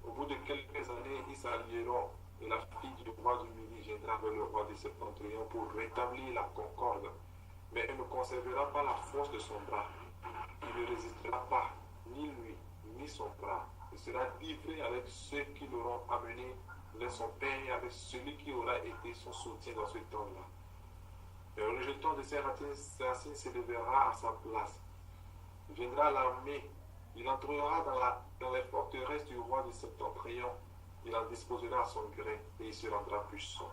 Au bout de quelques années, ils s'allieront et la fille du roi du Midi viendra vers le roi du Septentrion pour rétablir la concorde. Mais elle ne conservera pas la force de son bras. Il ne résistera pas, ni lui, ni son bras. Il sera livré avec ceux qui l'auront amené vers son père et avec celui qui aura été son soutien dans ce temps-là. Le rejeton de ses racines s'élèvera à sa place. Il viendra à l'armée. Il entrera dans les forteresses du roi du Septentrion. Il en disposera à son gré et il se rendra puissant.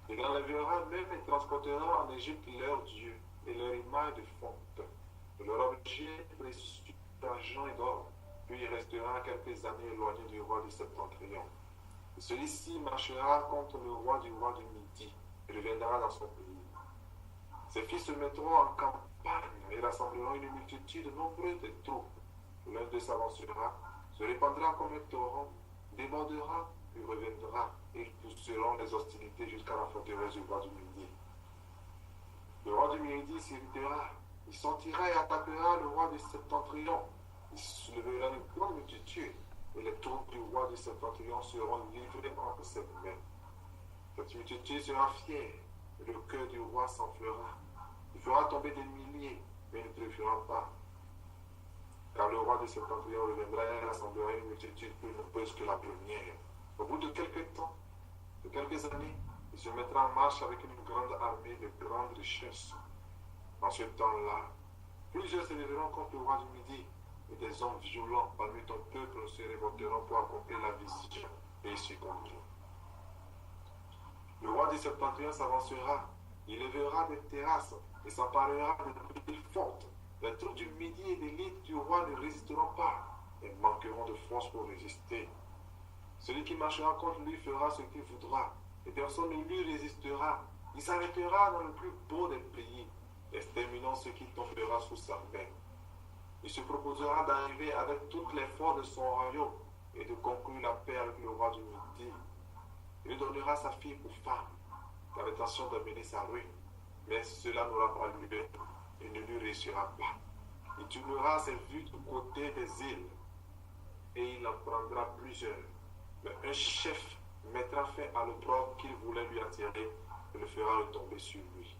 Il enlèvera même et transportera en Égypte leur Dieu et leur image de fonte, leur objet précieux d'argent et d'or. Puis il restera quelques années éloigné du roi du Septentrion. Celui-ci marchera contre le roi du Midi et reviendra dans son pays. Ses fils se mettront en campagne et rassembleront une multitude nombreuse de troupes. L'un d'eux s'avancera, se répandra comme un torrent, débordera, puis reviendra, et ils pousseront les hostilités jusqu'à la forteresse du roi du Midi. Le roi du Midi s'irritera, il sortira et attaquera le roi du Septentrion. Il soulèvera une grande multitude, et les troupes du roi du Septentrion seront livrées entre ses mains. Cette multitude sera fière, et le cœur du roi s'enflera. Il fera tomber des milliers, mais il ne préférera pas. Car le roi de Septentrion reviendra et rassemblera une multitude plus nombreuse que la première. Au bout de quelques temps, de quelques années, il se mettra en marche avec une grande armée de grandes richesses. En ce temps-là, plusieurs se lèveront contre le roi du Midi, et des hommes violents parmi ton peuple se révolteront pour accomplir la vision et y succomberont. Le roi du Septentrion s'avancera, il lèvera des terrasses et s'emparera de villes fortes. Les troupes du Midi et de l'île du roi ne résisteront pas et manqueront de force pour résister. Celui qui marchera contre lui fera ce qu'il voudra et personne ne lui résistera. Il s'arrêtera dans le plus beau des pays, exterminant ce qui tombera sous sa main. Il se proposera d'arriver avec toutes les forces de son royaume et de conclure la paix avec le roi du Midi. Il lui donnera sa fille pour femme, avec l'intention d'amener sa ruine, mais cela n'aura pas lieu et ne lui réussira pas. Il tournera ses vues du côté des îles et il en prendra plusieurs. Mais un chef mettra fin à l'opprobre qu'il voulait lui attirer et le fera retomber sur lui.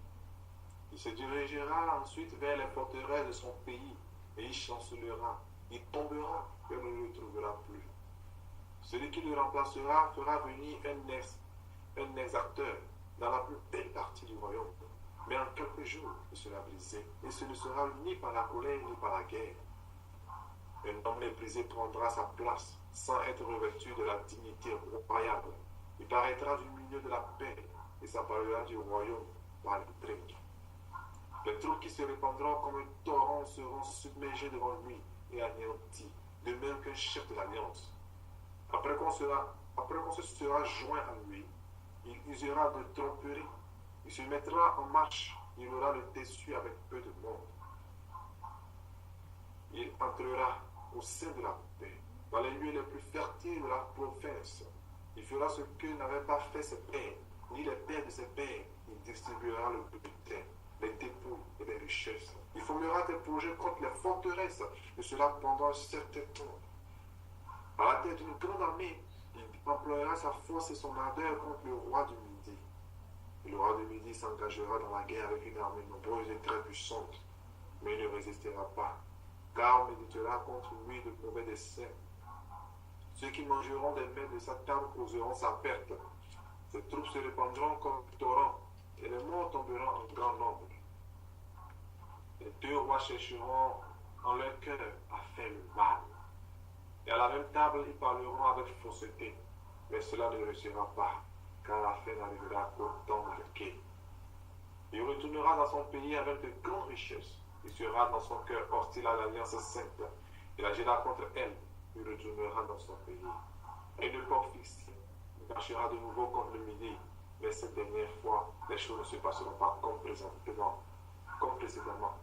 Il se dirigera ensuite vers les forteresses de son pays et il chancelera. Il tombera et on ne le retrouvera plus. Celui qui le remplacera fera venir un exacteur dans la plus belle partie du royaume. Mais en quelques jours, il sera brisé, et ce ne sera ni par la colère ni par la guerre. Un homme méprisé prendra sa place, sans être revêtu de la dignité royale. Il paraîtra du milieu de la paix, et s'apparera du royaume par l'intrigue. Les troupes qui se répandront comme un torrent seront submergées devant lui et anéanties, de même qu'un chef de l'alliance. Après qu'on se sera joint à lui, il usera de tromperie. Il se mettra en marche, il aura le dessus avec peu de monde. Il entrera au sein de la paix, dans les lieux les plus fertiles de la province. Il fera ce que n'avaient pas fait ses pères, ni les pères de ses pères. Il distribuera le butin, les dépôts et les richesses. Il formera des projets contre les forteresses, et cela pendant un certain temps. À la tête d'une grande armée, il emploiera sa force et son ardeur contre le roi du Midi. Et le roi du Midi s'engagera dans la guerre avec une armée nombreuse et très puissante, mais il ne résistera pas, car on méditera contre lui de mauvais desseins. Ceux qui mangeront des mets de sa table causeront sa perte. Ses troupes se répandront comme un torrent, et les morts tomberont en grand nombre. Les deux rois chercheront en leur cœur à faire le mal. Et à la même table, ils parleront avec fausseté, mais cela ne réussira pas, car la fin n'arrivera qu'au temps marqué. Il retournera dans son pays avec de grandes richesses. Il sera dans son cœur hostile à l'alliance sainte. Il agira contre elle. Il retournera dans son pays. Et une porte fixée, il marchera de nouveau contre le midi. Mais cette dernière fois, les choses ne se passeront pas comme précédemment.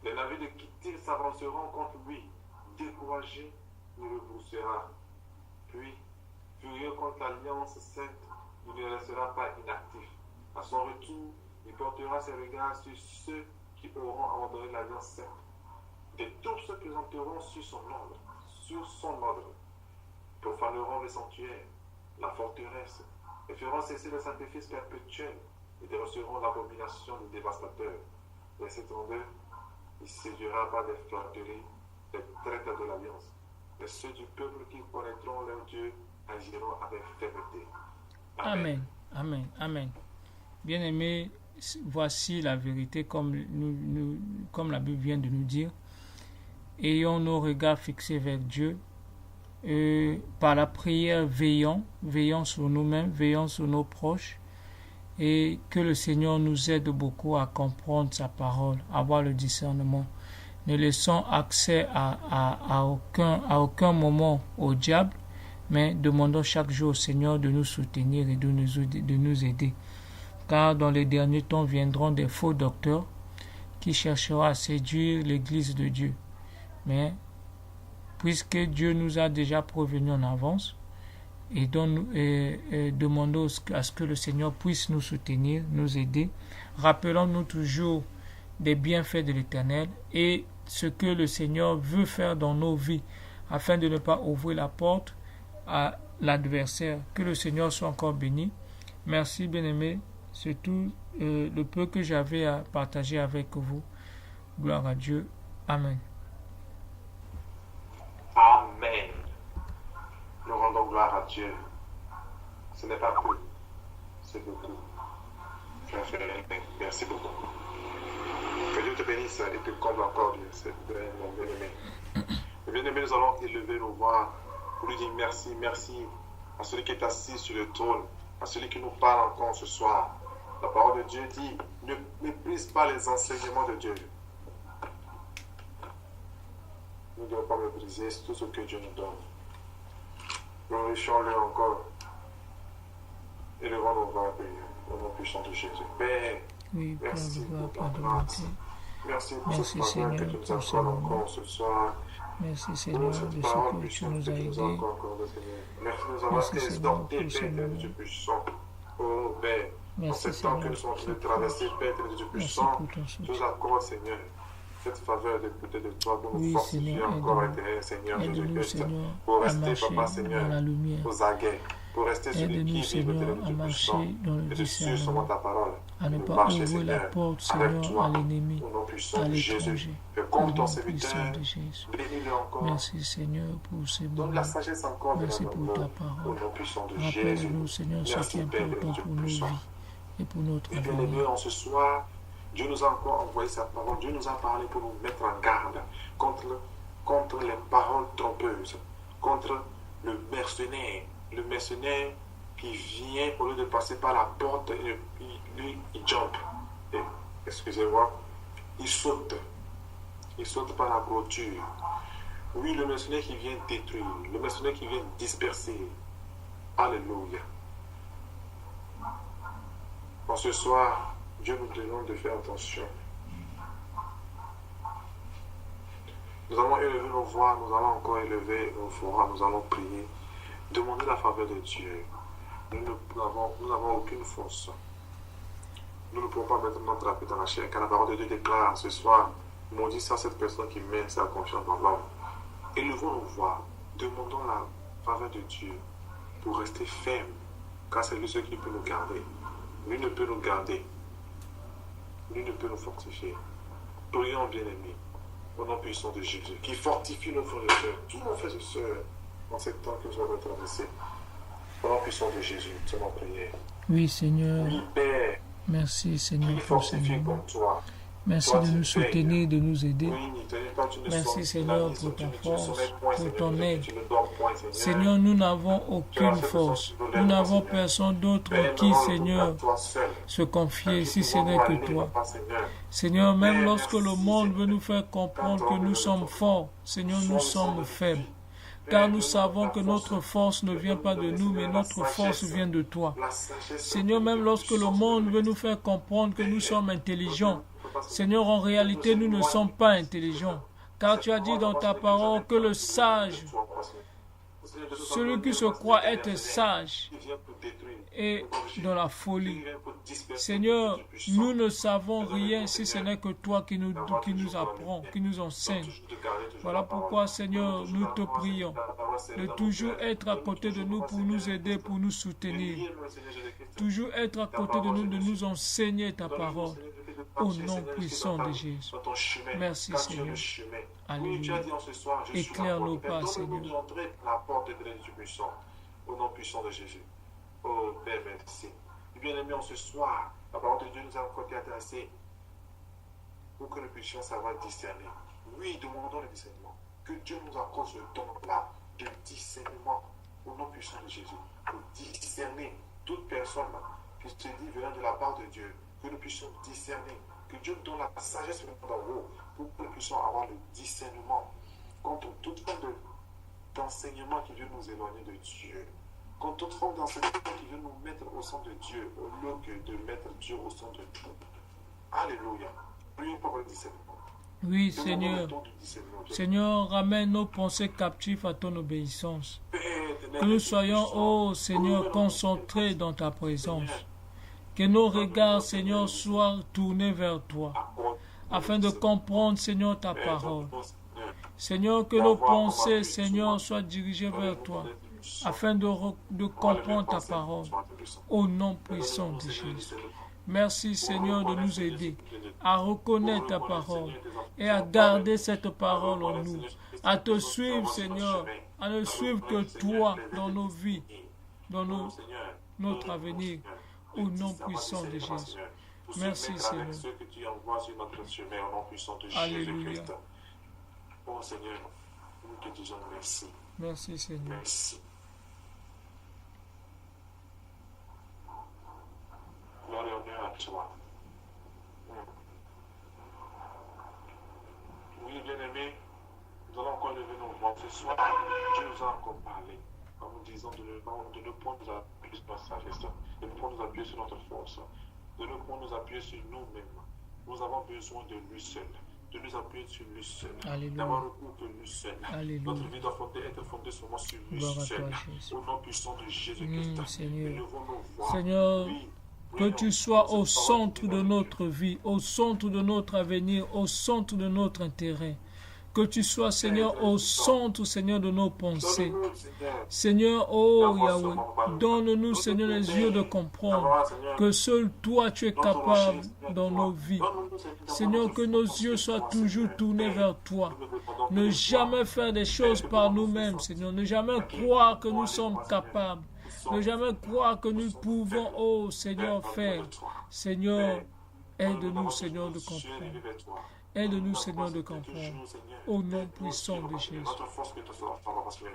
Les navires de Kittil s'avanceront contre lui. Découragé, il rebroussera. Puis, furieux contre l'alliance sainte, il ne restera pas inactif. À son retour, il portera ses regards sur ceux qui auront abandonné l'alliance sainte. Des troupes se présenteront sur son ordre, profaneront le sanctuaire, la forteresse, et feront cesser le sacrifice perpétuel, et dénonceront l'abomination du dévastateur. Verset 32, il séduira par des flatteries les traîtres de l'alliance, mais ceux du peuple qui connaîtront leur Dieu agiront avec fermeté. Amen. Amen. Amen. Bien-aimés, voici la vérité comme la Bible vient de nous dire. Ayons nos regards fixés vers Dieu. Par la prière, veillons sur nous-mêmes, veillons sur nos proches. Et que le Seigneur nous aide beaucoup à comprendre sa parole, à avoir le discernement. Ne laissons accès à aucun moment au diable, mais demandons chaque jour au Seigneur de nous soutenir et de nous aider. Car dans les derniers temps viendront des faux docteurs qui chercheront à séduire l'Église de Dieu. Mais puisque Dieu nous a déjà prévenus en avance, et demandons à ce que le Seigneur puisse nous soutenir, nous aider, rappelons-nous toujours des bienfaits de l'Éternel et ce que le Seigneur veut faire dans nos vies, afin de ne pas ouvrir la porte à l'adversaire. Que le Seigneur soit encore béni. Merci, bien-aimés. C'est tout le peu que j'avais à partager avec vous. Gloire à Dieu. Amen. Amen. Nous rendons gloire à Dieu. Ce n'est pas peu, c'est beaucoup. Merci beaucoup. Que Dieu te bénisse et te comble encore, mon bien-aimé. Bien-aimé, nous allons élever nos voix pour lui dire merci, merci à celui qui est assis sur le trône, à celui qui nous parle encore ce soir. La parole de Dieu dit, ne méprise pas les enseignements de Dieu. Nous ne devons pas mépriser tout ce que Dieu nous donne. Glorifions-le encore. Élevons nos voix au nom puissant de Jésus. Père, oui, merci pour ta ta grâce. Merci pour cette parole que tu nous accordes encore ce soir. Merci Seigneur de ce que tu nous as aidés. Merci de nous avoir exhortés, Père de Dieu puissant. Oh Père, en ce temps que nous sommes en train de traverser, Père de Dieu puissant, tu nous accordes, Seigneur, cette faveur de peut-être de toi pour nous fortifier encore à l'intérieur, Seigneur Jésus-Christ, pour rester, Papa Seigneur, aux aguets, pour rester sur l'équilibre de Dieu puissant, et de suivre seulement ta parole. À ne pas ouvrir la porte, Seigneur, à l'ennemi, à l'étranger, au nom puissant de Jésus. Merci, Seigneur, pour ces moments. Merci pour ta parole. Rappelle-nous, Seigneur, ce qui est important pour nos vies et pour notre avenir. En ce soir, Dieu nous a encore envoyé sa parole. Dieu nous a parlé pour nous mettre en garde contre les paroles trompeuses, contre le mercenaire qui vient au lieu de passer par la porte, lui, il jump. Excusez-moi, il saute par la clôture. Oui, le mercenaire qui vient détruire, le mercenaire qui vient disperser. Alléluia. En ce soir, Dieu nous demande de faire attention. Nous allons élever nos voix, nous allons encore élever nos voix, nous allons prier, demander la faveur de Dieu. Nous n'avons aucune force. Nous ne pouvons pas mettre notre appui dans la chair, car la parole de Dieu déclare ce soir, maudit ça cette personne qui met sa confiance dans l'homme. Élevons nos voix, demandons la faveur de Dieu pour rester ferme, car c'est lui seul qui peut nous garder. Lui ne peut nous garder. Lui ne peut nous fortifier. Prions, bien-aimés, au nom puissant de Jésus, qui fortifie nos frères et sœurs, tous nos frères et sœurs, en ce temps que nous avons traversé. Au nom puissant de Jésus, c'est ma prière. Oui, Seigneur. Oui, Père. Merci, Seigneur, qui pour ce fortifie moment. comme toi. Merci Toi, de tu nous veilles. soutenir, de nous aider. Oui, toi, tu ne Merci Seigneur pour ta force, pour ton aide. tu ne dors point, Seigneur. Seigneur, nous n'avons Tu as aucune fait que son force. souffle Nous n'avons Seigneur. personne d'autre en Père, qui, nous Seigneur, à toi seul. se confier, À qui si ce pouvons n'est nous que aller, toi. Papa, Seigneur. Seigneur, même Père, lorsque le merci, monde Seigneur. veut nous faire comprendre que nous sommes forts, Seigneur, nous sommes faibles. Père, Car nous donne-nous savons la que force. notre force ne vient pas de Donne-nous, nous, mais Seigneur, la notre force sagesse. vient de toi. La sagesse, Seigneur, même lorsque le monde veut nous faire comprendre que nous sommes intelligents, Seigneur, en réalité, nous ne sommes pas intelligents. Car tu as dit dans ta parole que le sage, celui qui se croit être sage, est dans la folie. Seigneur, nous ne savons rien si ce n'est que toi qui nous apprends, qui nous enseigne. Voilà pourquoi, Seigneur, nous te prions de toujours être à côté de nous pour nous aider, pour nous soutenir. Toujours être à côté de nous enseigner ta parole. Au nom puissant de Jésus. Merci Seigneur. Alléluia. Éclaire nos pas, Seigneur. Au nom puissant de Jésus. Oh Père, merci. Bien-aimés, en ce soir, la parole de Dieu nous a encore été adressée pour que nous puissions savoir discerner. Oui, demandons le discernement. Que Dieu nous accorde ce don-là de discernement au nom puissant de Jésus. Pour discerner toute personne qui se dit venant de la part de Dieu. Que nous puissions discerner. Que Dieu nous donne la sagesse venant d'en haut pour que nous puissions avoir le discernement contre toute forme d'enseignement qui veut nous éloigner de Dieu. Contre toute forme d'enseignement qui veut nous mettre au centre de Dieu au lieu que de mettre Dieu au centre de tout. Alléluia. Prions pour le discernement. Oui, Seigneur. Seigneur, ramène nos pensées captives à ton obéissance. Que nous soyons, oh Seigneur, concentrés dans ta présence. Que nos regards, Seigneur, soient tournés vers toi, afin de comprendre, Seigneur, ta parole. Seigneur, que nos pensées, Seigneur, soient dirigées vers toi, afin de comprendre ta parole. Au nom puissant de Jésus. Merci, Seigneur, de nous aider à reconnaître ta parole et à garder cette parole en nous, à te suivre, Seigneur, à ne suivre que toi dans nos vies, dans notre avenir. Au nom puissant de Jésus. Merci Seigneur. Alléluia. Oh Seigneur, nous te disons merci. Merci Seigneur. Merci. Gloire et honneur à toi. Oui, bien-aimés, nous allons encore lever nos voix. Ce soir, Dieu nous a encore parlé en nous disant de ne pas nous appuyer sur notre sagesse, de ne pas nous appuyer sur notre force, de ne pas nous appuyer sur nous-mêmes. Nous avons besoin de lui seul, de nous appuyer sur lui seul, d'avoir recours que lui seul. Alléluia. Notre vie doit être fondée seulement sur lui seul. Au nom puissant de Jésus-Christ, Seigneur. Voir. Seigneur, Oui, que tu sois au centre de notre vie, au centre de notre avenir, au centre de notre intérêt. Que tu sois, Seigneur, au centre, Seigneur, de nos pensées. Seigneur, oh Yahweh, donne-nous, Seigneur, les yeux de comprendre que seul toi, tu es capable dans nos vies. Seigneur, que nos yeux soient toujours tournés vers toi. Ne jamais faire des choses par nous-mêmes, Seigneur. Ne jamais croire que nous sommes capables. Ne jamais croire que nous pouvons, oh Seigneur, faire. Seigneur, aide-nous, Seigneur, de comprendre. Aide-nous, Seigneur, de comprendre. Au nom puissant de Jésus. Notre force que tu sois, Seigneur.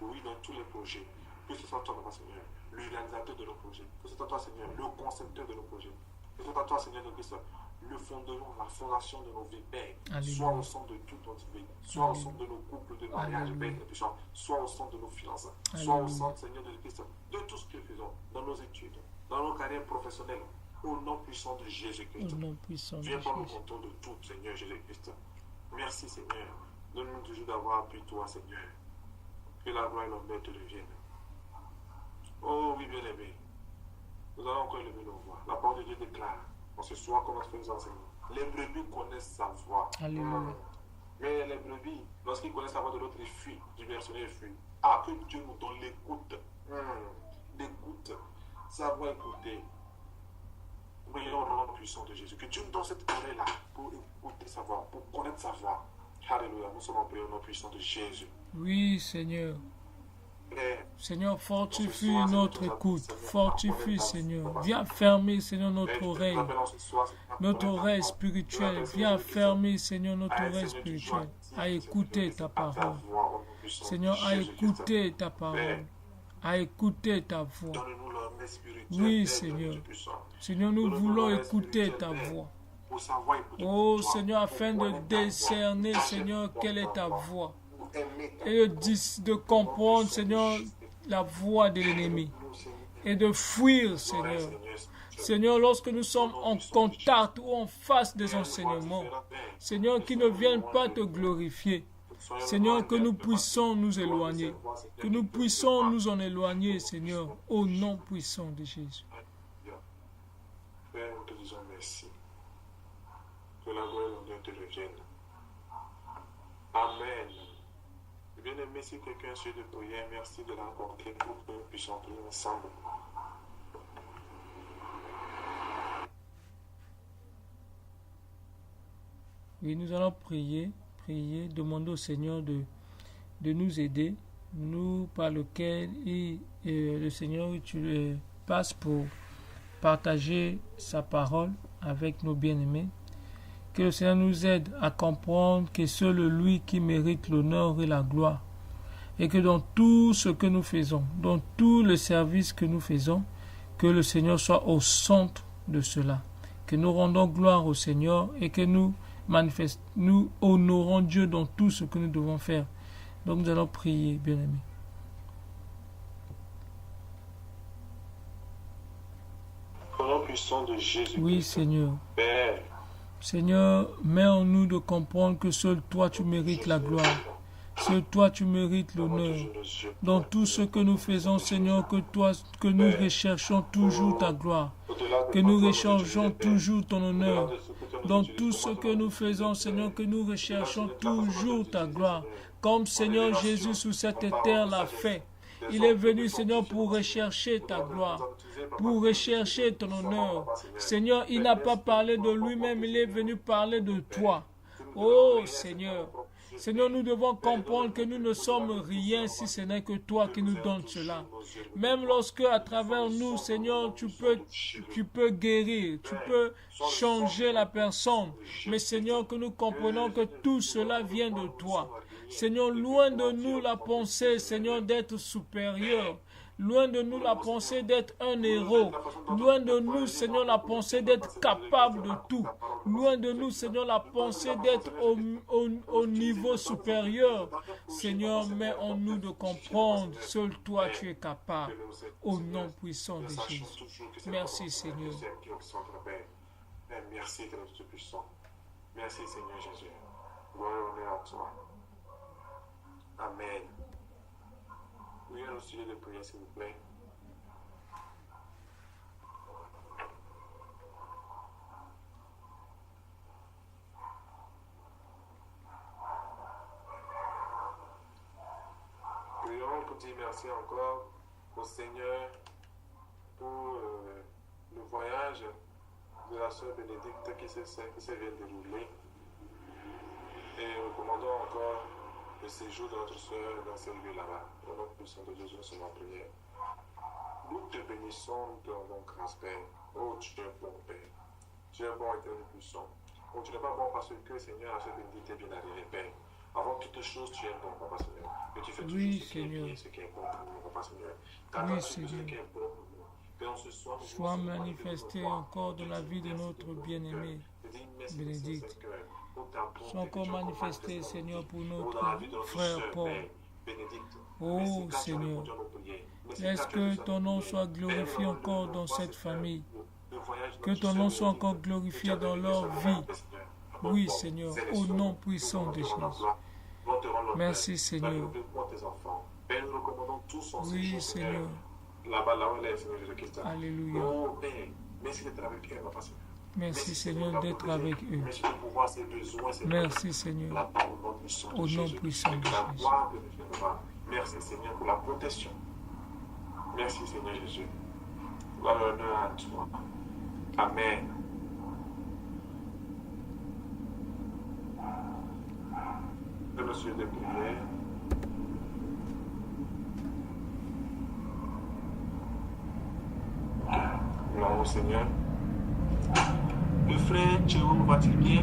Oui, dans tous les projets. Que ce soit toi, Seigneur, le réalisateur de nos projets. Que ce soit toi, Seigneur, le concepteur de nos projets. Que ce soit toi, Seigneur, le fondement, la fondation de nos vies, Père. Soit au centre de toute notre vie. Soit au centre de nos couples de mariage, Père, soit au centre de nos finances. Soit au centre, Seigneur, de Christ, de tout ce que nous faisons, dans nos études, dans nos carrières professionnelles. Au nom puissant de Jésus-Christ. Viens prendre le contrôle de tout, Seigneur Jésus-Christ. Merci, Seigneur. Donne-nous toujours d'avoir appui toi, Seigneur. Que la gloire et l'honneur te reviennent. Oh oui, bien-aimé. Nous allons encore lever nos voix. La parole de Dieu déclare, en ce soir, comme notre nous enseigne. Les brebis connaissent sa voix. Mais les brebis, lorsqu'ils connaissent la voix de l'autre, ils fuient. Du mercenaire, ils fuient. Ah, que Dieu nous donne l'écoute. L'écoute. Savoir écouter. Prions au nom puissant de Jésus. Que Dieu nous donne cette oreille-là pour écouter sa voix, pour connaître sa voix. Alléluia. Nous sommes en prière au nom puissant de Jésus. Oui, Seigneur. Père, Seigneur, fortifie notre écoute. Fortifie, Seigneur. Viens fermer, Seigneur, notre oreille. Notre oreille spirituelle. Viens fermer, Seigneur, notre oreille spirituelle. À écouter ta parole. Seigneur, à écouter ta parole. À écouter ta voix. Donne-nous l'homme spirituel. Oui, Seigneur. Seigneur, nous voulons écouter ta voix. Oh, Seigneur, afin de discerner, Seigneur, quelle est ta voix. Et de comprendre, Seigneur, la voix de l'ennemi. Et de fuir, Seigneur. Seigneur, lorsque nous sommes en contact ou en face des enseignements, Seigneur, qui ne viennent pas te glorifier. Seigneur, que nous puissions nous éloigner. Que nous puissions nous en éloigner, Seigneur, au nom puissant de Jésus. Père, nous te disons merci. Que la gloire de Dieu te revienne. Amen. Bien-aimé, si quelqu'un suit de prière, merci de l'emporter pour que nous puissions prier ensemble. Oui, nous allons prier, demander au Seigneur de nous aider, nous par lequel le Seigneur passe pour partager sa parole avec nos bien-aimés. Que le Seigneur nous aide à comprendre que seul lui qui mérite l'honneur et la gloire. Et que dans tout ce que nous faisons, dans tout le service que nous faisons, que le Seigneur soit au centre de cela. Que nous rendons gloire au Seigneur et que nous honorons Dieu dans tout ce que nous devons faire. Donc nous allons prier, bien-aimés. Au nom puissant de Jésus. Oui, Seigneur. Père. Seigneur, mets en nous de comprendre que seul toi tu mérites la gloire. Seul toi tu mérites l'honneur. Dans tout ce que nous faisons, Seigneur, que nous recherchons toujours ta gloire. Que nous recherchons toujours ton honneur. Dans tout ce que nous faisons, Seigneur, que nous recherchons toujours ta gloire. Comme Seigneur Jésus sur cette terre l'a fait. Il est venu, Seigneur, pour rechercher ta gloire, pour rechercher ton honneur. Seigneur, il n'a pas parlé de lui-même, il est venu parler de toi. Oh Seigneur, Seigneur, nous devons comprendre que nous ne sommes rien si ce n'est que toi qui nous donnes cela. Même lorsque à travers nous, Seigneur, tu peux guérir, tu peux changer la personne. Mais Seigneur, que nous comprenons que tout cela vient de toi. Seigneur, loin de nous la pensée, Seigneur, d'être supérieur. Loin de nous la pensée d'être un héros. Loin de nous, Seigneur, la pensée d'être capable de tout. Loin de nous, Seigneur, la pensée d'être au niveau supérieur. Seigneur, mets en nous de comprendre. Seul toi, tu es capable. Au nom puissant de Jésus. Merci, Seigneur. Merci, Dieu puissant. Merci, Seigneur Jésus. Gloire et honneur à toi. Amen. Oui, au sujet de prière, s'il vous plaît. Prions pour dire merci encore au Seigneur pour le voyage de la sœur Bénédicte qui s'est vient dérouler. Et recommandons encore le séjour de notre soeur dans ce lieu là-bas. Au nom puissant de Jésus, nous sommes en prière. Nous te bénissons, nous te rendons grâce, Père. Oh, tu es bon, Père. Tu es bon, éternel puissant. Oh, tu n'es pas bon parce que, Seigneur, à ce bénédicte est bien arrivé, Père. Avant toute chose, tu es bon, Papa Seigneur. Et tu fais toujours ce qui est bien, ce qui est bon pour nous, Papa Seigneur. Oui, Seigneur. Ce qui est bon pour nous. Père, ce soir, sois manifesté encore dans la vie de notre bien-aimé Bénédicte. Sois encore manifesté, Seigneur, pour notre frère Paul. Oh Seigneur, laisse que ton nom soit glorifié encore dans cette famille. Que ton nom soit encore glorifié dans leur vie. Oui, Seigneur, au nom puissant de Jésus. Merci, Seigneur. Oui, Seigneur. Alléluia. Merci, Seigneur, d'être avec eux. Merci, Seigneur. Au nom puissant de Jésus. Merci, Seigneur, pour la protection. Merci, Seigneur Jésus. Gloire et honneur à toi. Amen. Le monsieur de prière. au Seigneur. Le frère Théo va-t-il bien?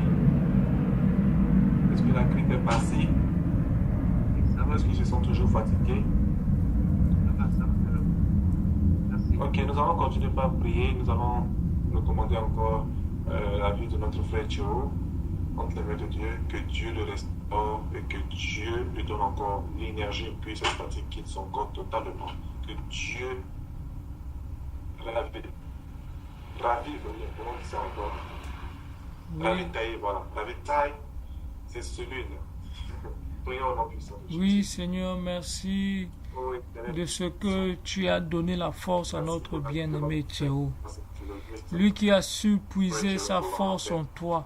Est-ce que la grippe est passée? Est-ce qu'ils se sont toujours fatigués? Ok, nous allons continuer par prier. Nous allons recommander encore la vie de notre frère Théo entre les mains de Dieu. Que Dieu le restaure et que Dieu lui donne encore l'énergie puis cette fatigue quitte son corps totalement. Que Dieu ravive comment on dit ça encore? Ravitaille, voilà. Ravitaille, c'est celui-là. Prions au nom puissant de Jésus. Oui, Seigneur, merci de ce que tu as donné la force à notre bien-aimé Théo. Lui qui a su puiser sa force en toi.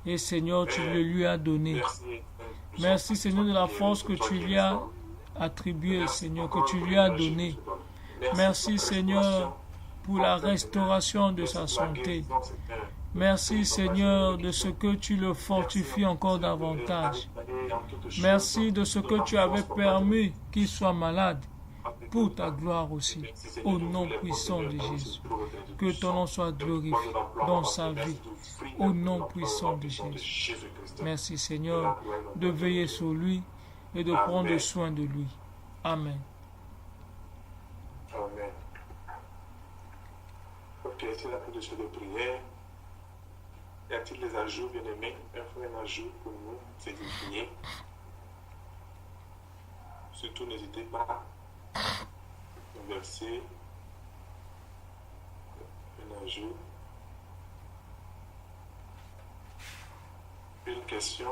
Et Seigneur, tu le lui as donné. Merci, Seigneur, de la force que tu lui as attribuée, Seigneur, que tu lui as donnée. Merci, Seigneur, pour la restauration de sa santé. Merci, Seigneur, de ce que tu le fortifies encore davantage. Merci de ce que tu avais permis qu'il soit malade, pour ta gloire aussi, au nom puissant de Jésus. Que ton nom soit glorifié dans sa vie, au nom puissant de Jésus. Merci, Seigneur, de veiller sur lui et de prendre soin de lui. Amen. Amen. Ok, c'est la fin de ce de prière. Y a-t-il des ajouts, bien-aimés? Un ajout pour nous, c'est d'étudier. Surtout, n'hésitez pas. Un verset, un ajout, une question.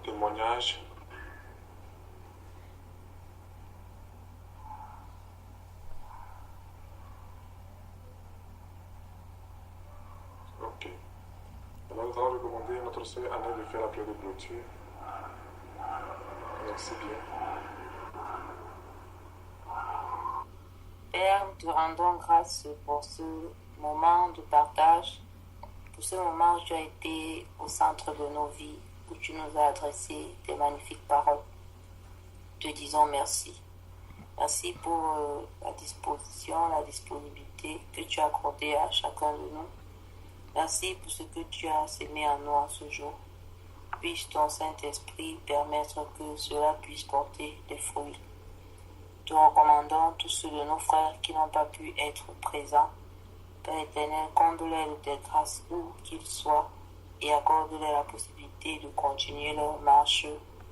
Témoignage. Ok. Alors nous allons recommander à notre sœur Anna de faire la prière de clôture. Merci bien. Père, nous te rendons grâce pour ce moment de partage, pour ce moment où tu as été au centre de nos vies, où tu nous as adressé tes magnifiques paroles. Te disons merci. Merci pour la disposition, la disponibilité que tu as accordée à chacun de nous. Merci pour ce que tu as semé en nous en ce jour. Puisse ton Saint-Esprit permettre que cela puisse porter des fruits. Te recommandons tous ceux de nos frères qui n'ont pas pu être présents. Père éternel, comble-les de tes grâces où qu'ils soient et accorde-leur la possibilité de continuer leur marche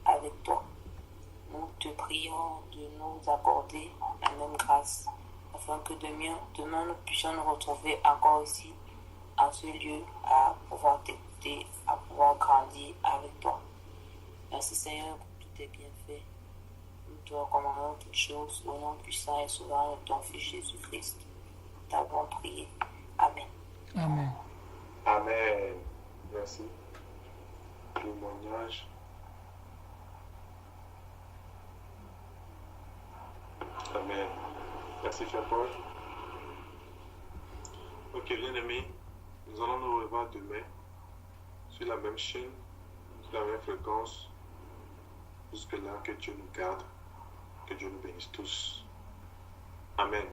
avec toi. Nous te prions de nous accorder la même grâce, afin que demain nous puissions nous retrouver encore ici, en ce lieu, à pouvoir t'écouter, à pouvoir grandir avec toi. Merci Seigneur pour tous tes bienfaits. Nous te recommandons toutes choses au nom puissant et souverain de ton Fils Jésus-Christ. Nous t'avons prié. Amen. Amen. Amen. Merci. Témoignage. Amen. Merci, Frère Paul. Ok, bien aimés, nous allons nous revoir demain sur la même chaîne, sur la même fréquence. Jusque-là, que Dieu nous garde, que Dieu nous bénisse tous. Amen.